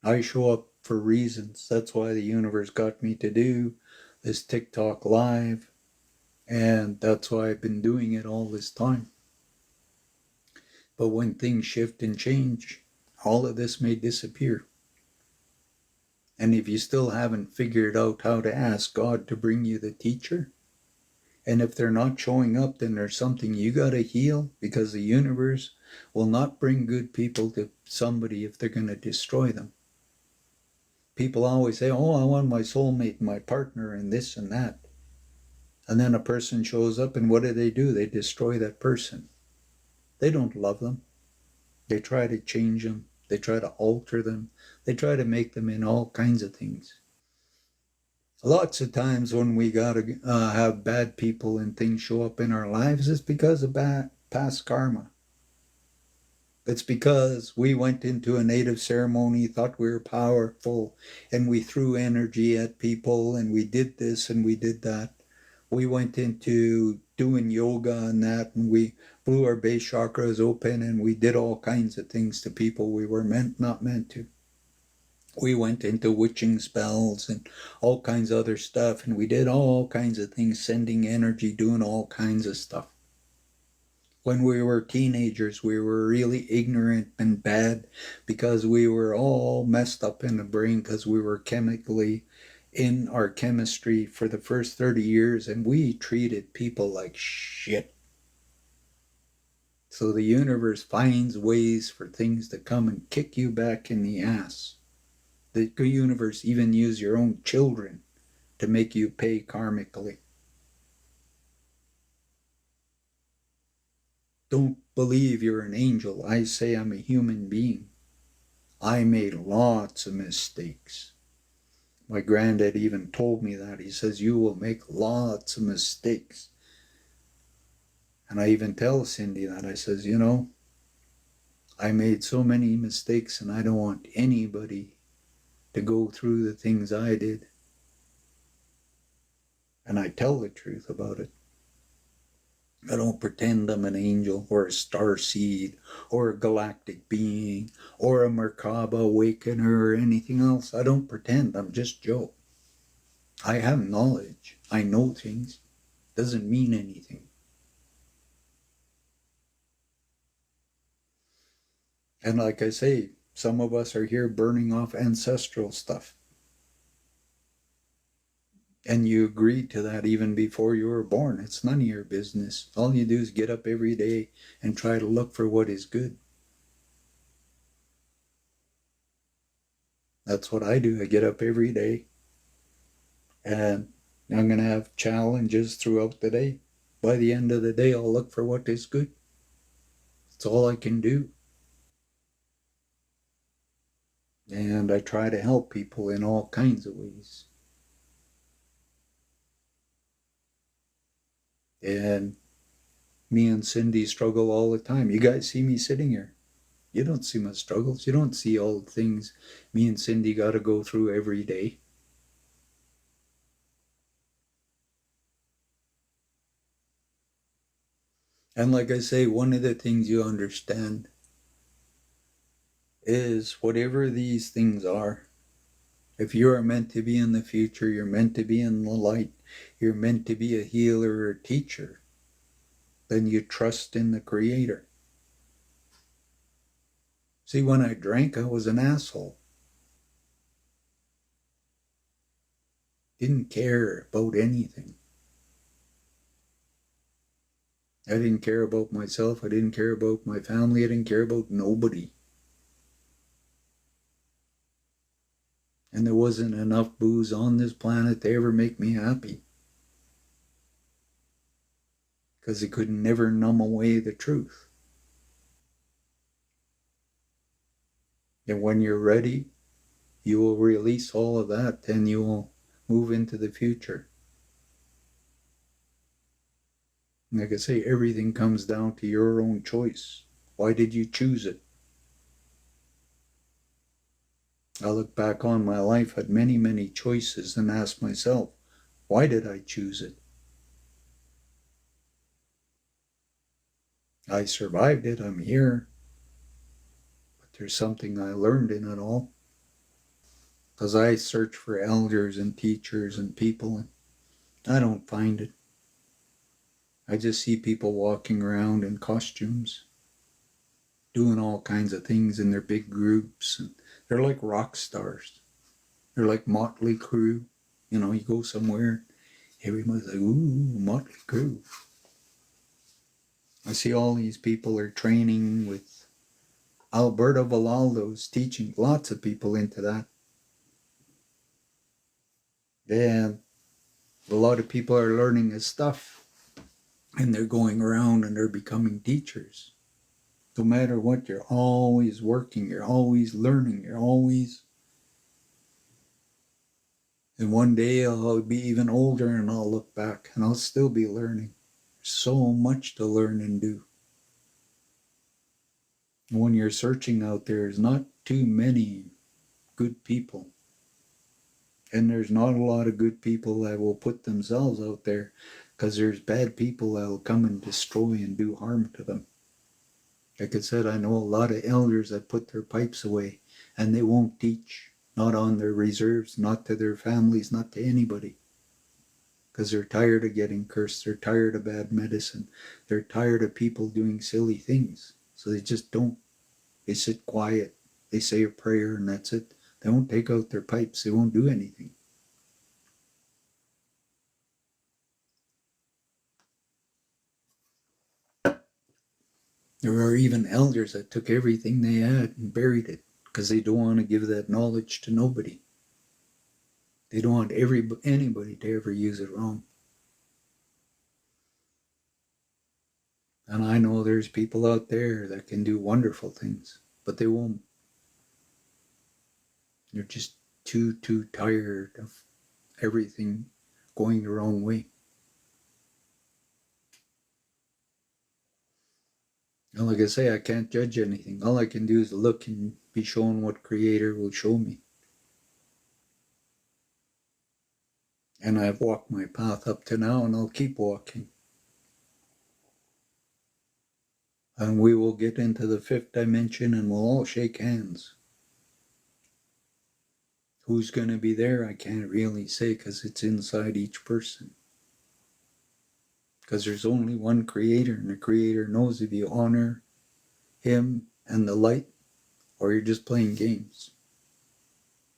S1: I show up for reasons. That's why the universe got me to do this TikTok live. And that's why I've been doing it all this time. But when things shift and change, all of this may disappear. And if you still haven't figured out how to ask God to bring you the teacher, and if they're not showing up, then there's something you got to heal, because the universe will not bring good people to somebody if they're going to destroy them. People always say, oh, I want my soulmate, my partner, and this and that. And then a person shows up, and what do? They destroy that person. They don't love them. They try to change them. They try to alter them. They try to make them in all kinds of things. Lots of times when we gotta have bad people and things show up in our lives, it's because of bad past karma. It's because we went into a native ceremony, thought we were powerful, and we threw energy at people, and we did this and we did that. We went into doing yoga and that, and we blew our base chakras open, and we did all kinds of things to people we were not meant to. We went into witching spells and all kinds of other stuff, and we did all kinds of things, sending energy, doing all kinds of stuff. When we were teenagers, we were really ignorant and bad because we were all messed up in the brain because we were chemically in our chemistry for the first 30 years, and we treated people like shit. So the universe finds ways for things to come and kick you back in the ass. The universe even uses your own children to make you pay karmically. Don't believe you're an angel. I say I'm a human being. I made lots of mistakes. My granddad even told me that. He says, you will make lots of mistakes. And I even tell Cindy that. I says, I made so many mistakes, and I don't want anybody to go through the things I did. And I tell the truth about it. I don't pretend I'm an angel or a star seed or a galactic being or a Merkaba awakener or anything else. I don't pretend. I'm just Joe. I have knowledge. I know things. Doesn't mean anything. And like I say, some of us are here burning off ancestral stuff. And you agreed to that even before you were born. It's none of your business. All you do is get up every day and try to look for what is good. That's what I do. I get up every day and I'm going to have challenges throughout the day. By the end of the day, I'll look for what is good. That's all I can do. And I try to help people in all kinds of ways. And me and Cindy struggle all the time. You guys see me sitting here. You don't see my struggles. You don't see all the things me and Cindy got to go through every day. And like I say, one of the things you understand is whatever these things are, if you are meant to be in the future, you're meant to be in the light, you're meant to be a healer or a teacher, then you trust in the Creator. See, when I drank, I was an asshole. Didn't care about anything. I didn't care about myself. I didn't care about my family. I didn't care about nobody. And there wasn't enough booze on this planet to ever make me happy. Because it could never numb away the truth. And when you're ready, you will release all of that, then you will move into the future. Like I say, everything comes down to your own choice. Why did you choose it? I look back on my life, had many, many choices, and ask myself, why did I choose it? I survived it, I'm here. But there's something I learned in it all. Because I search for elders and teachers and people, and I don't find it. I just see people walking around in costumes, doing all kinds of things in their big groups. And they're like rock stars. They're like Motley Crue. You know, you go somewhere, everybody's like, ooh, Motley Crue. I see all these people are training with Alberto Villoldo's teaching lots of people into that. And a lot of people are learning his stuff. And they're going around and they're becoming teachers. No matter what, you're always working, you're always learning, you're always... And one day I'll be even older and I'll look back and I'll still be learning. There's so much to learn and do. And when you're searching out there, there's not too many good people. And there's not a lot of good people that will put themselves out there because there's bad people that will come and destroy and do harm to them. Like I said, I know a lot of elders that put their pipes away and they won't teach, not on their reserves, not to their families, not to anybody. Because they're tired of getting cursed, they're tired of bad medicine, they're tired of people doing silly things. So they just don't. They sit quiet, they say a prayer and that's it. They won't take out their pipes, they won't do anything. There are even elders that took everything they had and buried it because they don't want to give that knowledge to nobody. They don't want anybody to ever use it wrong. And I know there's people out there that can do wonderful things, but they won't. They're just too tired of everything going the wrong way. And like I say, I can't judge anything. All I can do is look and be shown what Creator will show me. And I've walked my path up to now, and I'll keep walking. And we will get into the fifth dimension, and we'll all shake hands. Who's going to be there, I can't really say, because it's inside each person. Because there's only one Creator, and the Creator knows if you honor Him and the light, or you're just playing games.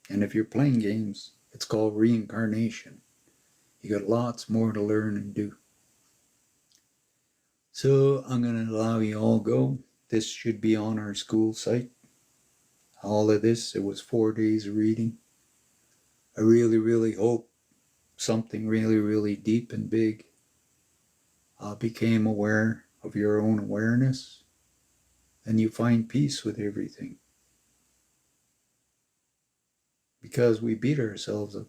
S1: And if you're playing games, it's called reincarnation. You got lots more to learn and do. So I'm going to allow you all go. This should be on our school site. All of this, it was 4 days of reading. I really, really hope something really, really deep and big became aware of your own awareness, and you find peace with everything. Because we beat ourselves up.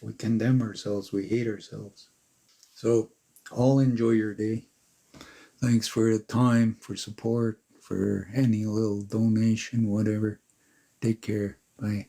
S1: We condemn ourselves. We hate ourselves. So, all enjoy your day. Thanks for the time, for support, for any little donation, whatever. Take care. Bye.